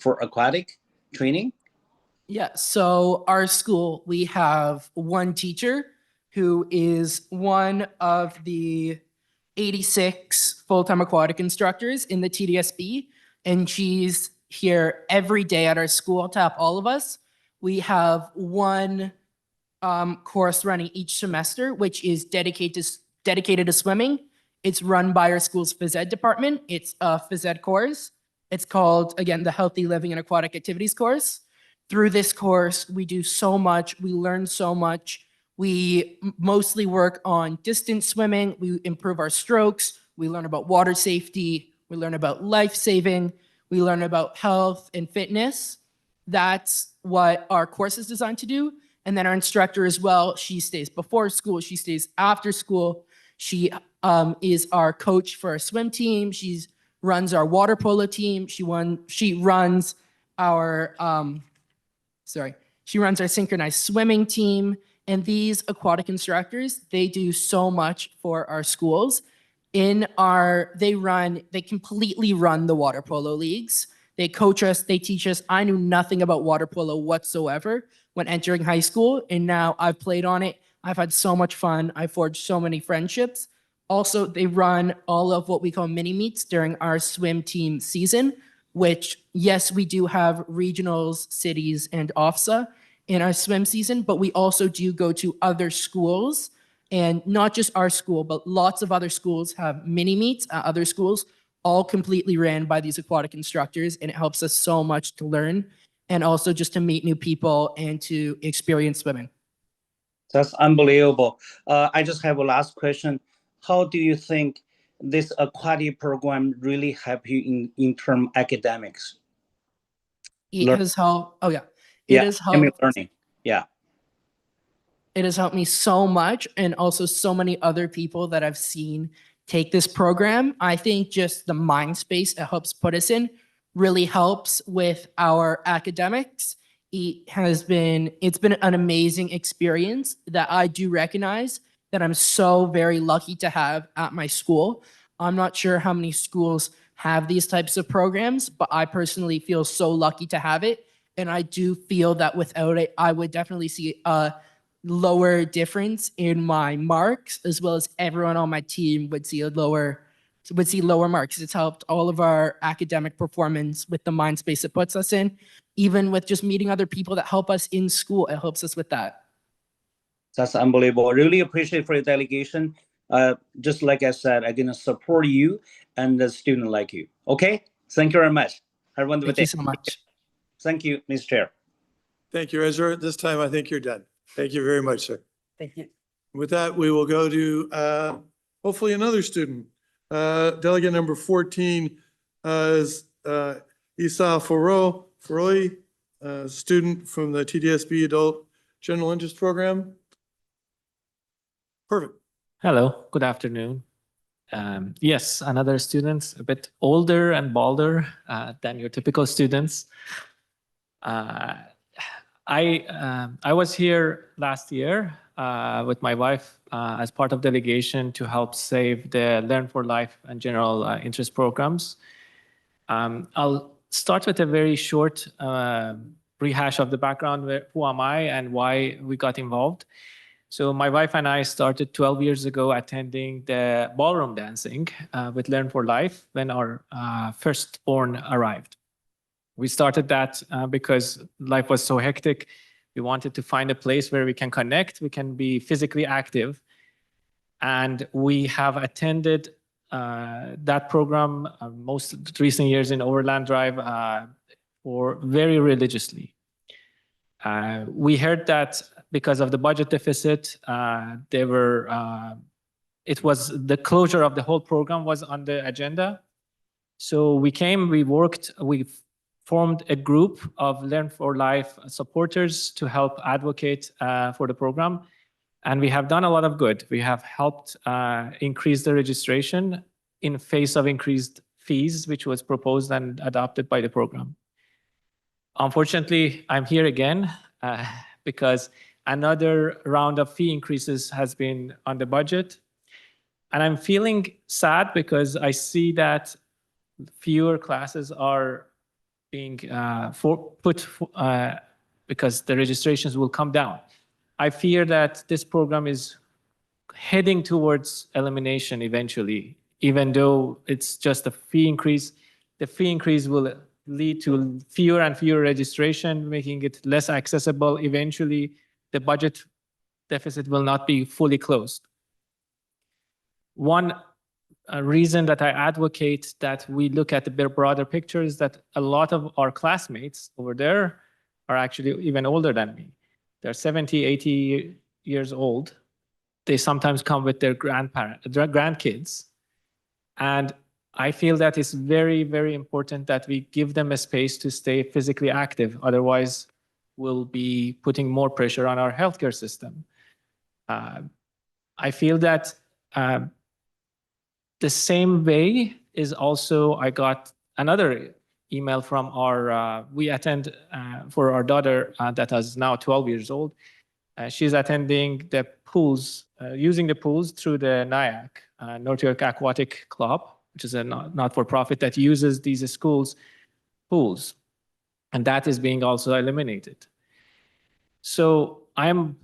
for aquatic training? Yeah, so our school, we have one teacher who is one of the 86 full-time aquatic instructors in the TDSB, and she's here every day at our school to help all of us. We have one course running each semester, which is dedicated to swimming. It's run by our school's phys ed department. It's a phys ed course. It's called, again, the Healthy Living and Aquatic Activities course. Through this course, we do so much. We learn so much. We mostly work on distance swimming. We improve our strokes. We learn about water safety. We learn about life saving. We learn about health and fitness. That's what our course is designed to do. And then our instructor as well, she stays before school, she stays after school. She is our coach for our swim team. She runs our water polo team. She runs our synchronized swimming team. And these aquatic instructors, they do so much for our schools. They completely run the water polo leagues. They coach us, they teach us. I knew nothing about water polo whatsoever when entering high school, and now I've played on it. I've had so much fun. I forged so many friendships. Also, they run all of what we call mini meets during our swim team season, which, yes, we do have regionals, cities, and OFSA in our swim season, but we also do go to other schools, and not just our school, but lots of other schools have mini meets at other schools, all completely ran by these aquatic instructors, and it helps us so much to learn and also just to meet new people and to experience swimming. That's unbelievable. I just have a last question. How do you think this aquatic program really help you in term academics? It has helped. Oh yeah, Learning. Yeah. It has helped me so much, and also so many other people that I've seen take this program. I think just the mind space it helps put us in really helps with our academics. It's been an amazing experience that I do recognize that I'm so very lucky to have at my school. I'm not sure how many schools have these types of programs, but I personally feel so lucky to have it. And I do feel that without it, I would definitely see a lower difference in my marks, as well as everyone on my team would see lower marks. It's helped all of our academic performance with the mind space it puts us in, even with just meeting other people that help us in school. It helps us with that. That's unbelievable. I really appreciate for your delegation. Just like I said, I'm gonna support you and the student like you. Okay? Thank you very much. Have a wonderful day. Thank you so much. Thank you, Mr. Chair. Thank you, Ezra. This time I think you're done. Thank you very much, sir. Thank you. With that, we will go to hopefully another student. Delegate number 14 is Isa Faroy, student from the TDSB Adult General Interest Program. Perfect. Hello, good afternoon. Yes, another student, a bit older and bolder than your typical students. I was here last year with my wife as part of delegation to help save the Learn for Life and general interest programs. I'll start with a very short rehash of the background, who am I and why we got involved. So my wife and I started 12 years ago attending the ballroom dancing with Learn for Life when our firstborn arrived. We started that because life was so hectic. We wanted to find a place where we can connect, we can be physically active. And we have attended that program most recent years in Overland Drive for very religiously. We heard that because of the budget deficit, it was the closure of the whole program was on the agenda. So we came, we worked, we formed a group of Learn for Life supporters to help advocate for the program. And we have done a lot of good. We have helped increase the registration in face of increased fees, which was proposed and adopted by the program. Unfortunately, I'm here again because another round of fee increases has been on the budget. And I'm feeling sad because I see that fewer classes are being because the registrations will come down. I fear that this program is heading towards elimination eventually, even though it's just a fee increase. The fee increase will lead to fewer and fewer registration, making it less accessible. Eventually, the budget deficit will not be fully closed. One reason that I advocate that we look at the broader picture is that a lot of our classmates over there are actually even older than me. They're 70, 80 years old. They sometimes come with their grandkids. And I feel that it's very, very important that we give them a space to stay physically active. Otherwise, we'll be putting more pressure on our healthcare system. I feel that the same way is also, I got another email from we attend for our daughter that is now 12 years old. She's attending the pools, using the pools through the NIAC, North York Aquatic Club, which is a not-for-profit that uses these schools' pools. And that is being also eliminated. So I'm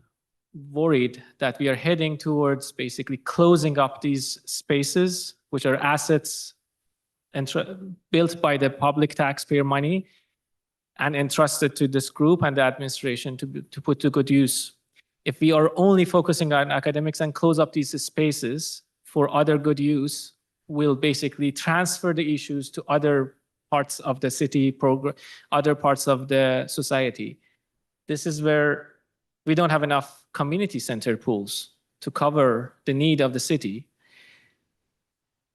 worried that we are heading towards basically closing up these spaces, which are assets built by the public taxpayer money and entrusted to this group and the administration to put to good use. If we are only focusing on academics and close up these spaces for other good use, we'll basically transfer the issues to other parts of the city program, other parts of the society. This is where we don't have enough community center pools to cover the need of the city.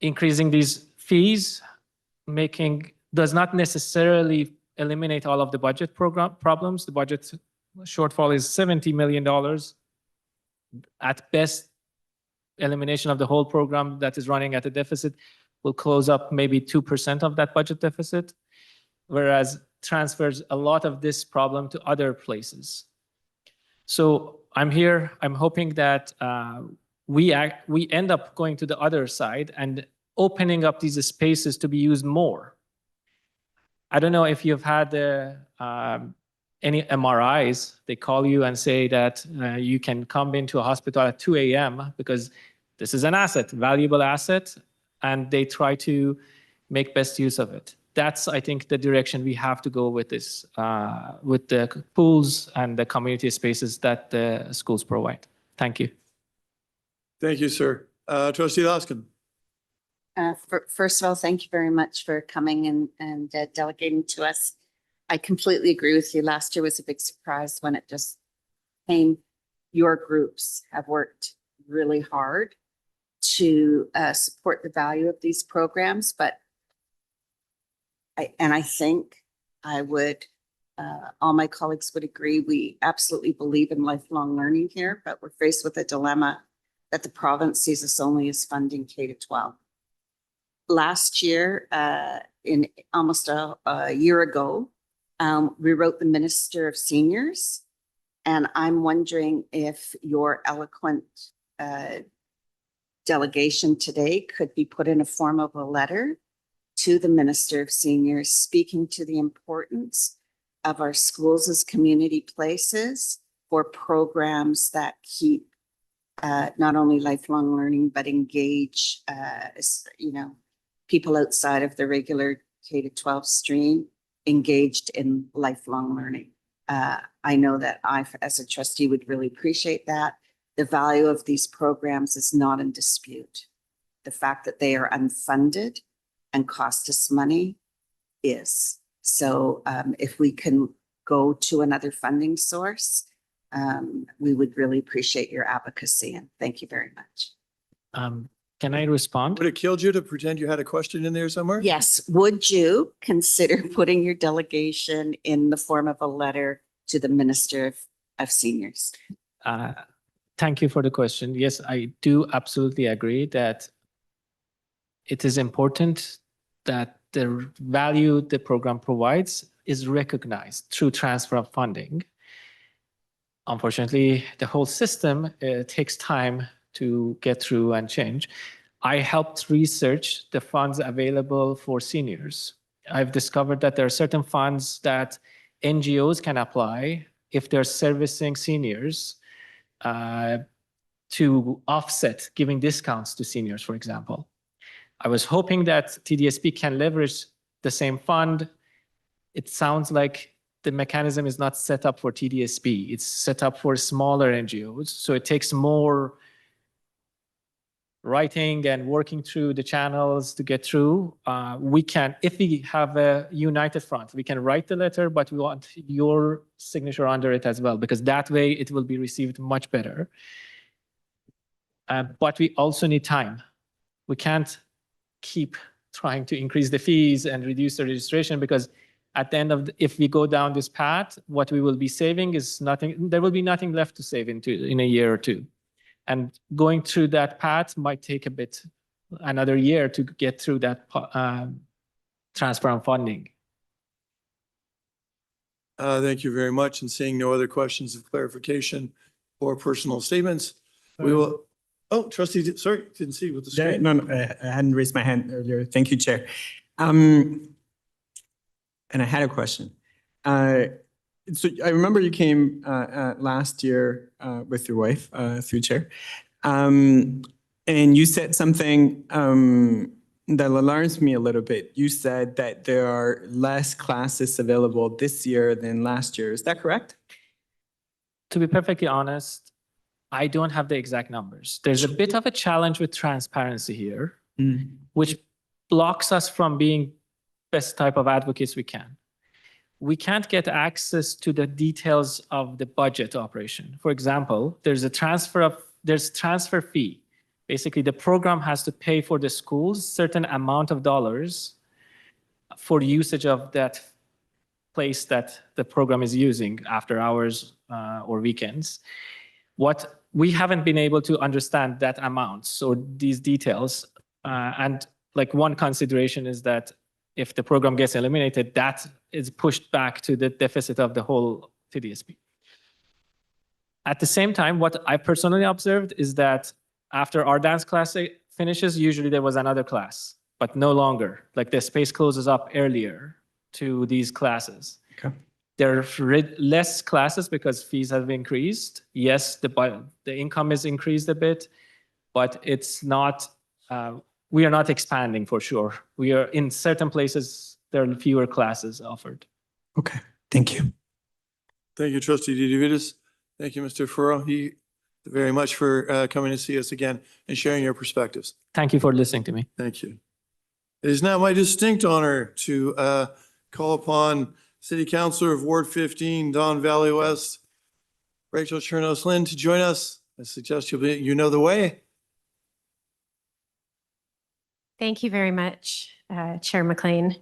Increasing these fees does not necessarily eliminate all of the budget problems. The budget shortfall is $70 million. At best, elimination of the whole program that is running at a deficit will close up maybe 2% of that budget deficit, whereas transfers a lot of this problem to other places. So I'm here, I'm hoping that we end up going to the other side and opening up these spaces to be used more. I don't know if you've had any MRIs. They call you and say that you can come into a hospital at 2 a.m. because this is an asset, valuable asset, and they try to make best use of it. That's, I think, the direction we have to go with this, with the pools and the community spaces that the schools provide. Thank you. Thank you, sir. Trustee Laskin. First of all, thank you very much for coming and delegating to us. I completely agree with you. Last year was a big surprise when it just came. Your groups have worked really hard to support the value of these programs, but I think all my colleagues would agree, we absolutely believe in lifelong learning here, but we're faced with a dilemma that the province sees us only as funding K to 12. Last year, in almost a year ago, we wrote the Minister of Seniors, and I'm wondering if your eloquent delegation today could be put in a form of a letter to the Minister of Seniors, speaking to the importance of our schools as community places for programs that keep not only lifelong learning, but engage, people outside of the regular K to 12 stream engaged in lifelong learning. I know that I, as a trustee, would really appreciate that. The value of these programs is not in dispute. The fact that they are unfunded and cost us money is. So if we can go to another funding source, we would really appreciate your advocacy, and thank you very much. Can I respond? Would it killed you to pretend you had a question in there somewhere? Yes, would you consider putting your delegation in the form of a letter to the Minister of Seniors? Thank you for the question. Yes, I do absolutely agree that it is important that the value the program provides is recognized through transfer of funding. Unfortunately, the whole system takes time to get through and change. I helped research the funds available for seniors. I've discovered that there are certain funds that NGOs can apply if they're servicing seniors to offset giving discounts to seniors, for example. I was hoping that TDSP can leverage the same fund. It sounds like the mechanism is not set up for TDSP. It's set up for smaller NGOs. So it takes more writing and working through the channels to get through. We can, if we have a united front, we can write the letter, but we want your signature under it as well, because that way it will be received much better. But we also need time. We can't keep trying to increase the fees and reduce the registration, because at the end of if we go down this path, what we will be saving is nothing. There will be nothing left to save in a year or two. And going through that path might take another year to get through that transfer on funding. Thank you very much. And seeing no other questions of clarification or personal statements, we will, trustee, sorry, didn't see with the screen. No, I hadn't raised my hand earlier. Thank you, Chair. And I had a question. So I remember you came last year with your wife through Chair. And you said something that alarms me a little bit. You said that there are less classes available this year than last year. Is that correct? To be perfectly honest, I don't have the exact numbers. There's a bit of a challenge with transparency here, which blocks us from being best type of advocates we can. We can't get access to the details of the budget operation. For example, there's transfer fee. Basically, the program has to pay for the schools certain amount of dollars for usage of that place that the program is using after hours or weekends. What we haven't been able to understand that amount or these details. And like one consideration is that if the program gets eliminated, that is pushed back to the deficit of the whole TDSP. At the same time, what I personally observed is that after our dance class finishes, usually there was another class, but no longer. Like the space closes up earlier to these classes. Okay. There are less classes because fees have increased. Yes, the income is increased a bit, but it's not, we are not expanding for sure. We are in certain places, there are fewer classes offered. Okay, thank you. Thank you, Trustee DeVitis. Thank you, Mr. Furrow. Very much for coming to see us again and sharing your perspectives. Thank you for listening to me. Thank you. It is now my distinct honor to call upon City Councilor of Ward 15, Don Valley West, Rachel Chernos-Lynn, to join us. I suggest you know the way. Thank you very much, Chair McLean.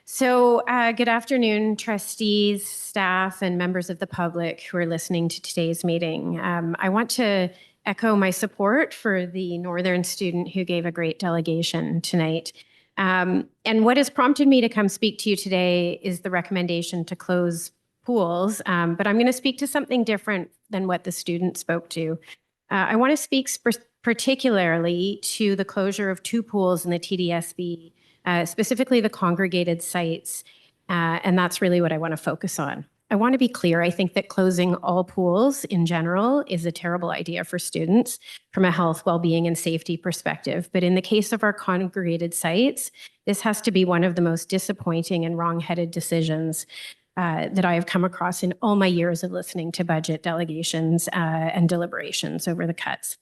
So good afternoon, trustees, staff, and members of the public who are listening to today's meeting. I want to echo my support for the Northern student who gave a great delegation tonight. And what has prompted me to come speak to you today is the recommendation to close pools, but I'm going to speak to something different than what the student spoke to. I want to speak particularly to the closure of 2 pools in the TDSB, specifically the congregated sites, and that's really what I want to focus on. I want to be clear. I think that closing all pools in general is a terrible idea for students from a health, well-being, and safety perspective. But in the case of our congregated sites, this has to be one of the most disappointing and wrong-headed decisions that I have come across in all my years of listening to budget delegations and deliberations over the cuts.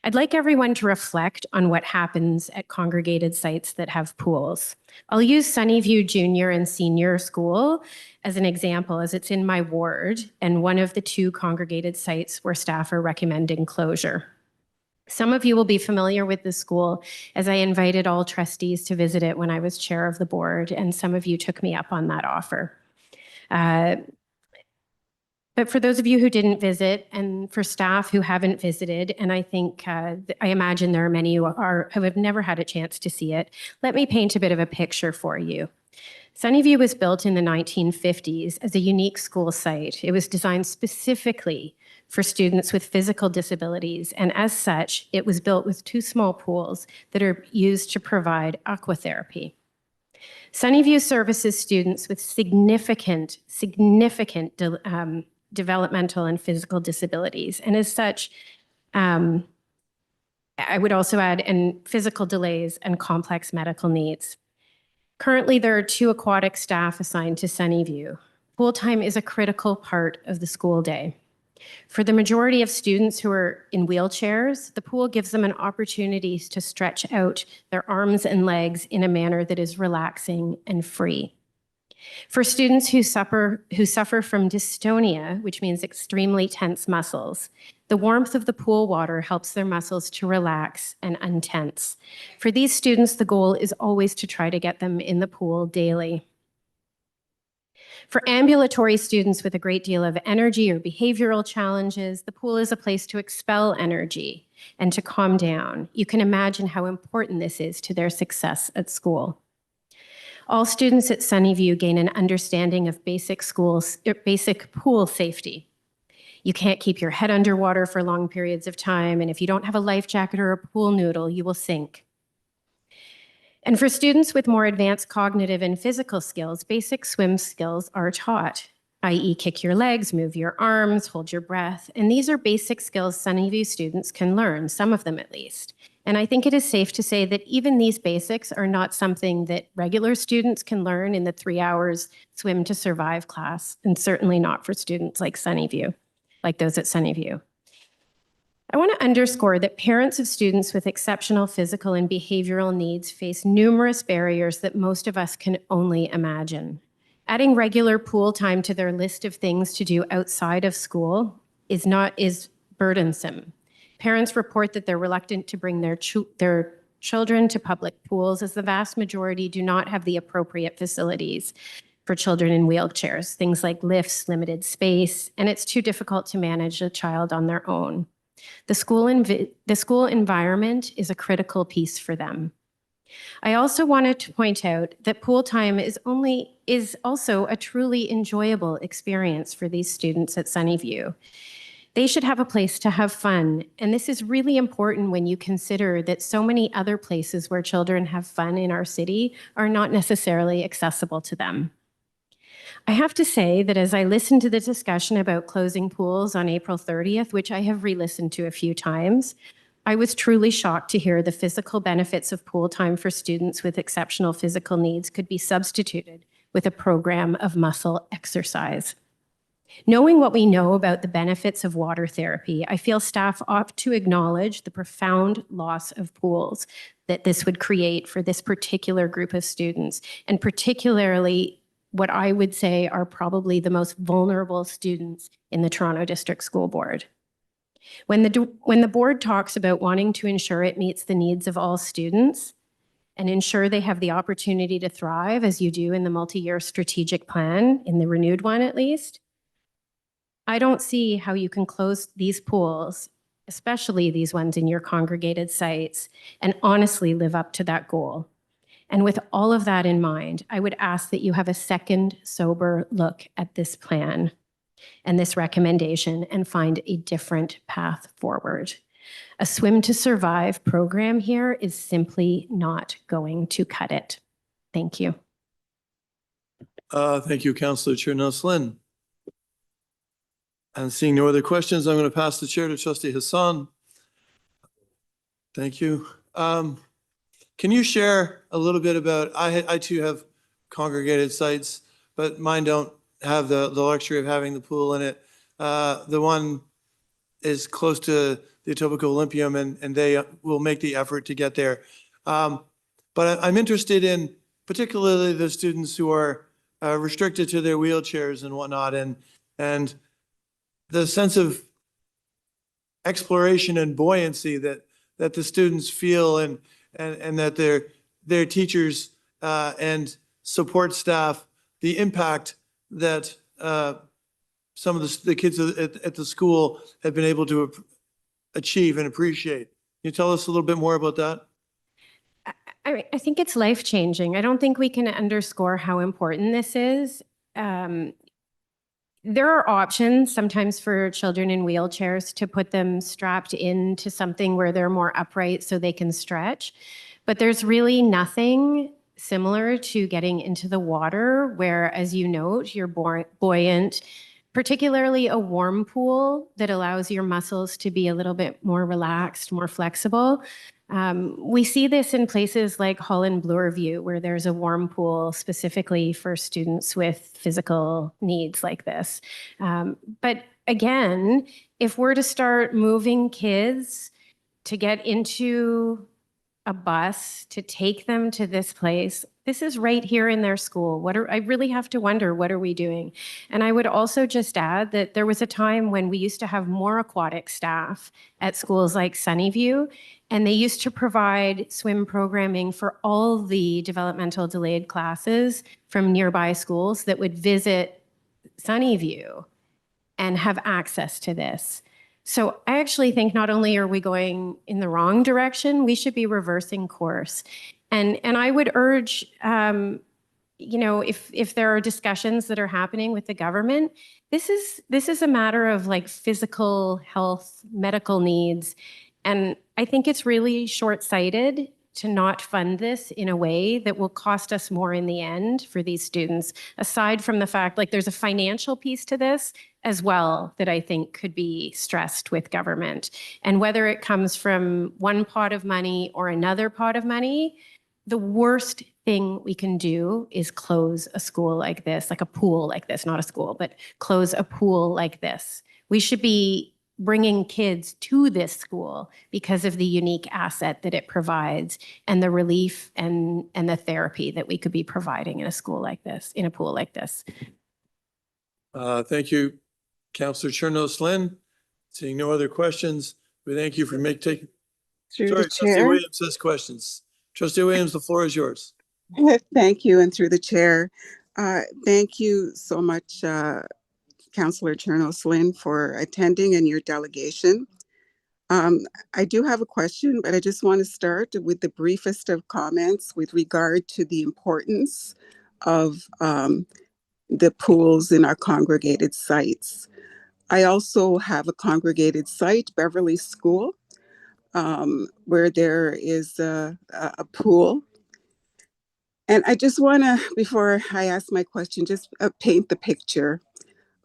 I'd like everyone to reflect on what happens at congregated sites that have pools. I'll use Sunnyview Junior and Senior School as an example, as it's in my ward and one of the 2 congregated sites where staff are recommending closure. Some of you will be familiar with the school, as I invited all trustees to visit it when I was chair of the board, and some of you took me up on that offer. But for those of you who didn't visit, and for staff who haven't visited, and I think, I imagine there are many who have never had a chance to see it, let me paint a bit of a picture for you. Sunnyview was built in the 1950s as a unique school site. It was designed specifically for students with physical disabilities, and as such, it was built with 2 small pools that are used to provide aquatherapy. Sunnyview services students with significant developmental and physical disabilities. And as such, I would also add, and physical delays and complex medical needs. Currently, there are 2 aquatic staff assigned to Sunnyview. Pool time is a critical part of the school day. For the majority of students who are in wheelchairs, the pool gives them an opportunity to stretch out their arms and legs in a manner that is relaxing and free. For students who suffer from dystonia, which means extremely tense muscles, the warmth of the pool water helps their muscles to relax and untense. For these students, the goal is always to try to get them in the pool daily. For ambulatory students with a great deal of energy or behavioral challenges, the pool is a place to expel energy and to calm down. You can imagine how important this is to their success at school. All students at Sunnyview gain an understanding of basic pool safety. You can't keep your head underwater for long periods of time, and if you don't have a life jacket or a pool noodle, you will sink. And for students with more advanced cognitive and physical skills, basic swim skills are taught, i.e. kick your legs, move your arms, hold your breath. And these are basic skills Sunnyview students can learn, some of them at least. And I think it is safe to say that even these basics are not something that regular students can learn in the 3 hours swim to survive class, and certainly not for students like Sunnyview, like those at Sunnyview. I want to underscore that parents of students with exceptional physical and behavioral needs face numerous barriers that most of us can only imagine. Adding regular pool time to their list of things to do outside of school is burdensome. Parents report that they're reluctant to bring their children to public pools, as the vast majority do not have the appropriate facilities for children in wheelchairs, things like lifts, limited space, and it's too difficult to manage a child on their own. The school environment is a critical piece for them. I also wanted to point out that pool time is also a truly enjoyable experience for these students at Sunnyview. They should have a place to have fun, and this is really important when you consider that so many other places where children have fun in our city are not necessarily accessible to them. I have to say that as I listened to the discussion about closing pools on April 30th, which I have re-listened to a few times, I was truly shocked to hear the physical benefits of pool time for students with exceptional physical needs could be substituted with a program of muscle exercise. Knowing what we know about the benefits of water therapy, I feel staff ought to acknowledge the profound loss of pools that this would create for this particular group of students, and particularly what I would say are probably the most vulnerable students in the Toronto District School Board. When the board talks about wanting to ensure it meets the needs of all students and ensure they have the opportunity to thrive, as you do in the multi-year strategic plan, in the renewed one at least, I don't see how you can close these pools especially these ones in your congregated sites, and honestly live up to that goal. And with all of that in mind, I would ask that you have a second sober look at this plan and this recommendation and find a different path forward. A Swim to Survive program here is simply not going to cut it. Thank you. Thank you, Councillor Chernos-Lynn. And seeing no other questions, I'm going to pass the chair to Trustee Hassan. Thank you. Can you share a little bit about, I too have congregated sites, but mine don't have the luxury of having the pool in it. The one is close to the Etobicoke Olympium, and they will make the effort to get there. But I'm interested in particularly the students who are restricted to their wheelchairs and whatnot, and the sense of exploration and buoyancy that the students feel, and that their teachers and support staff, the impact that some of the kids at the school have been able to achieve and appreciate. Can you tell us a little bit more about that? I think it's life-changing. I don't think we can underscore how important this is. There are options sometimes for children in wheelchairs to put them strapped into something where they're more upright so they can stretch. But there's really nothing similar to getting into the water where, as you note, you're buoyant, particularly a warm pool that allows your muscles to be a little bit more relaxed, more flexible. We see this in places like Holland Bloorview, where there's a warm pool specifically for students with physical needs like this. But again, if we're to start moving kids to get into a bus to take them to this place, this is right here in their school. I really have to wonder, what are we doing? And I would also just add that there was a time when we used to have more aquatic staff at schools like Sunnyview, and they used to provide swim programming for all the developmental delayed classes from nearby schools that would visit Sunnyview and have access to this. So I actually think not only are we going in the wrong direction, we should be reversing course. And I would urge, if there are discussions that are happening with the government, this is a matter of like physical health, medical needs. And I think it's really short-sighted to not fund this in a way that will cost us more in the end for these students, aside from the fact, like, there's a financial piece to this as well that I think could be stressed with government. And whether it comes from one pot of money or another pot of money, the worst thing we can do is close a school like this, like a pool like this, not a school, but close a pool like this. We should be bringing kids to this school because of the unique asset that it provides and the relief and the therapy that we could be providing in a school like this, in a pool like this. Thank you, Councillor Chernos-Lynn. Seeing no other questions, we thank you for taking. Through Sorry, the Trustee chair. Williams has questions. Trustee Williams, the floor is yours. Thank you, and through the chair. Thank you so much, Councillor Chernos-Lynn, for attending and your delegation. I do have a question, but I just want to start with the briefest of comments with regard to the importance of the pools in our congregated sites. I also have a congregated site, Beverly School, where there is a pool. And I just want to, before I ask my question, just paint the picture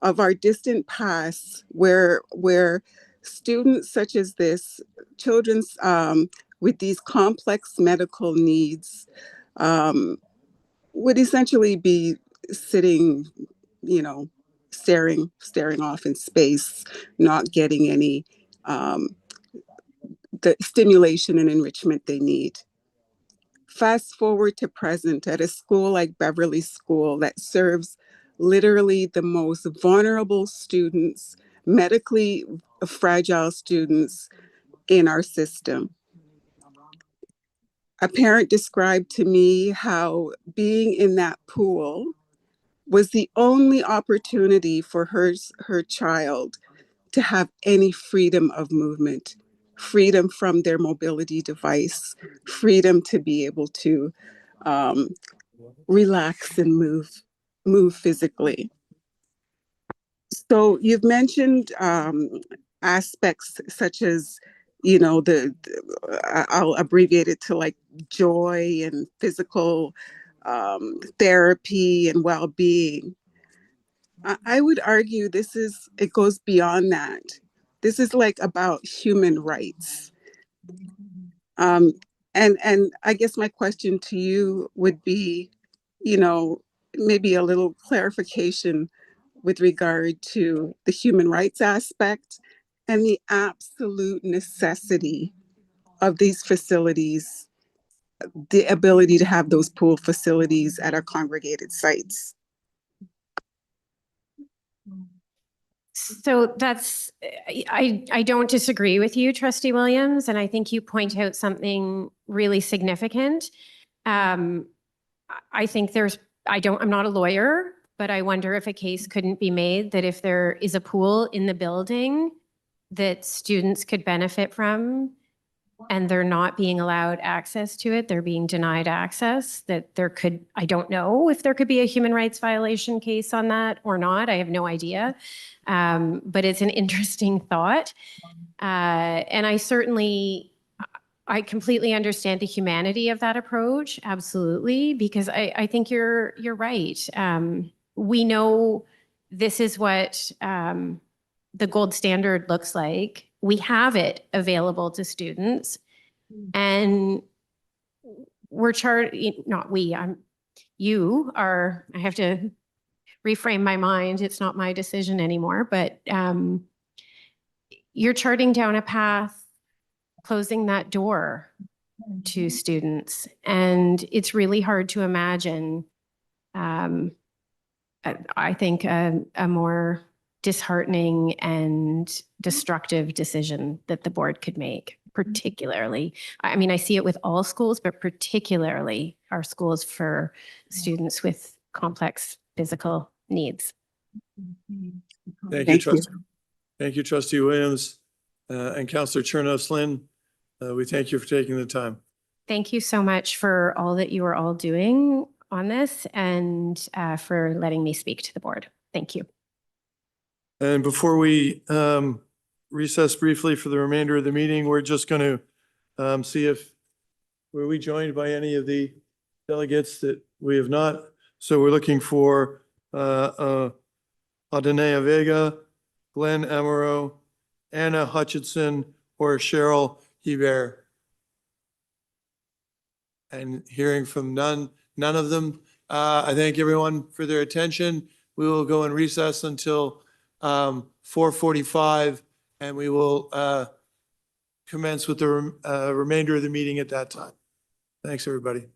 of our distant past where students such as this, children with these complex medical needs would essentially be sitting, staring off in space, not getting any the stimulation and enrichment they need. Fast forward to present at a school like Beverly School that serves literally the most vulnerable students, medically fragile students in our system. A parent described to me how being in that pool was the only opportunity for her child to have any freedom of movement, freedom from their mobility device, freedom to be able to relax and move physically. So you've mentioned aspects such as, you know, I'll abbreviate it to like joy and physical therapy and well-being. I would argue it goes beyond that. This is like about human rights. And I guess my question to you would be, you know, maybe a little clarification with regard to the human rights aspect and the absolute necessity of these facilities, the ability to have those pool facilities at our congregated sites. So I don't disagree with you, Trustee Williams, and I think you point out something really significant. I think I'm not a lawyer, but I wonder if a case couldn't be made that if there is a pool in the building that students could benefit from and they're not being allowed access to it, they're being denied access, that there could, I don't know if there could be a human rights violation case on that or not. I have no idea. But it's an interesting thought. And I completely understand the humanity of that approach. Absolutely. Because I think you're right. We know this is what the gold standard looks like. We have it available to students, and we're you are, I have to reframe my mind. It's not my decision anymore, but you're charting down a path, closing that door to students. And it's really hard to imagine, I think, a more disheartening and destructive decision that the board could make, particularly. I mean, I see it with all schools, but particularly our schools for students with complex physical needs. Thank you, Trustee. Thank you, Trustee Williams and Councillor Chernow-Slyn. We thank you for taking the time. Thank you so much for all that you are all doing on this and for letting me speak to the board. Thank you. And before we recess briefly for the remainder of the meeting, we're just going to see if, were we joined by any of the delegates that we have not? So we're looking for Adanea Vega, Glenn Amaro, Anna Hutchinson, or Cheryl Hebert. And hearing from none of them, I thank everyone for their attention. We will go in recess until 4:45, and we will commence with the remainder of the meeting at that time. Thanks, everybody.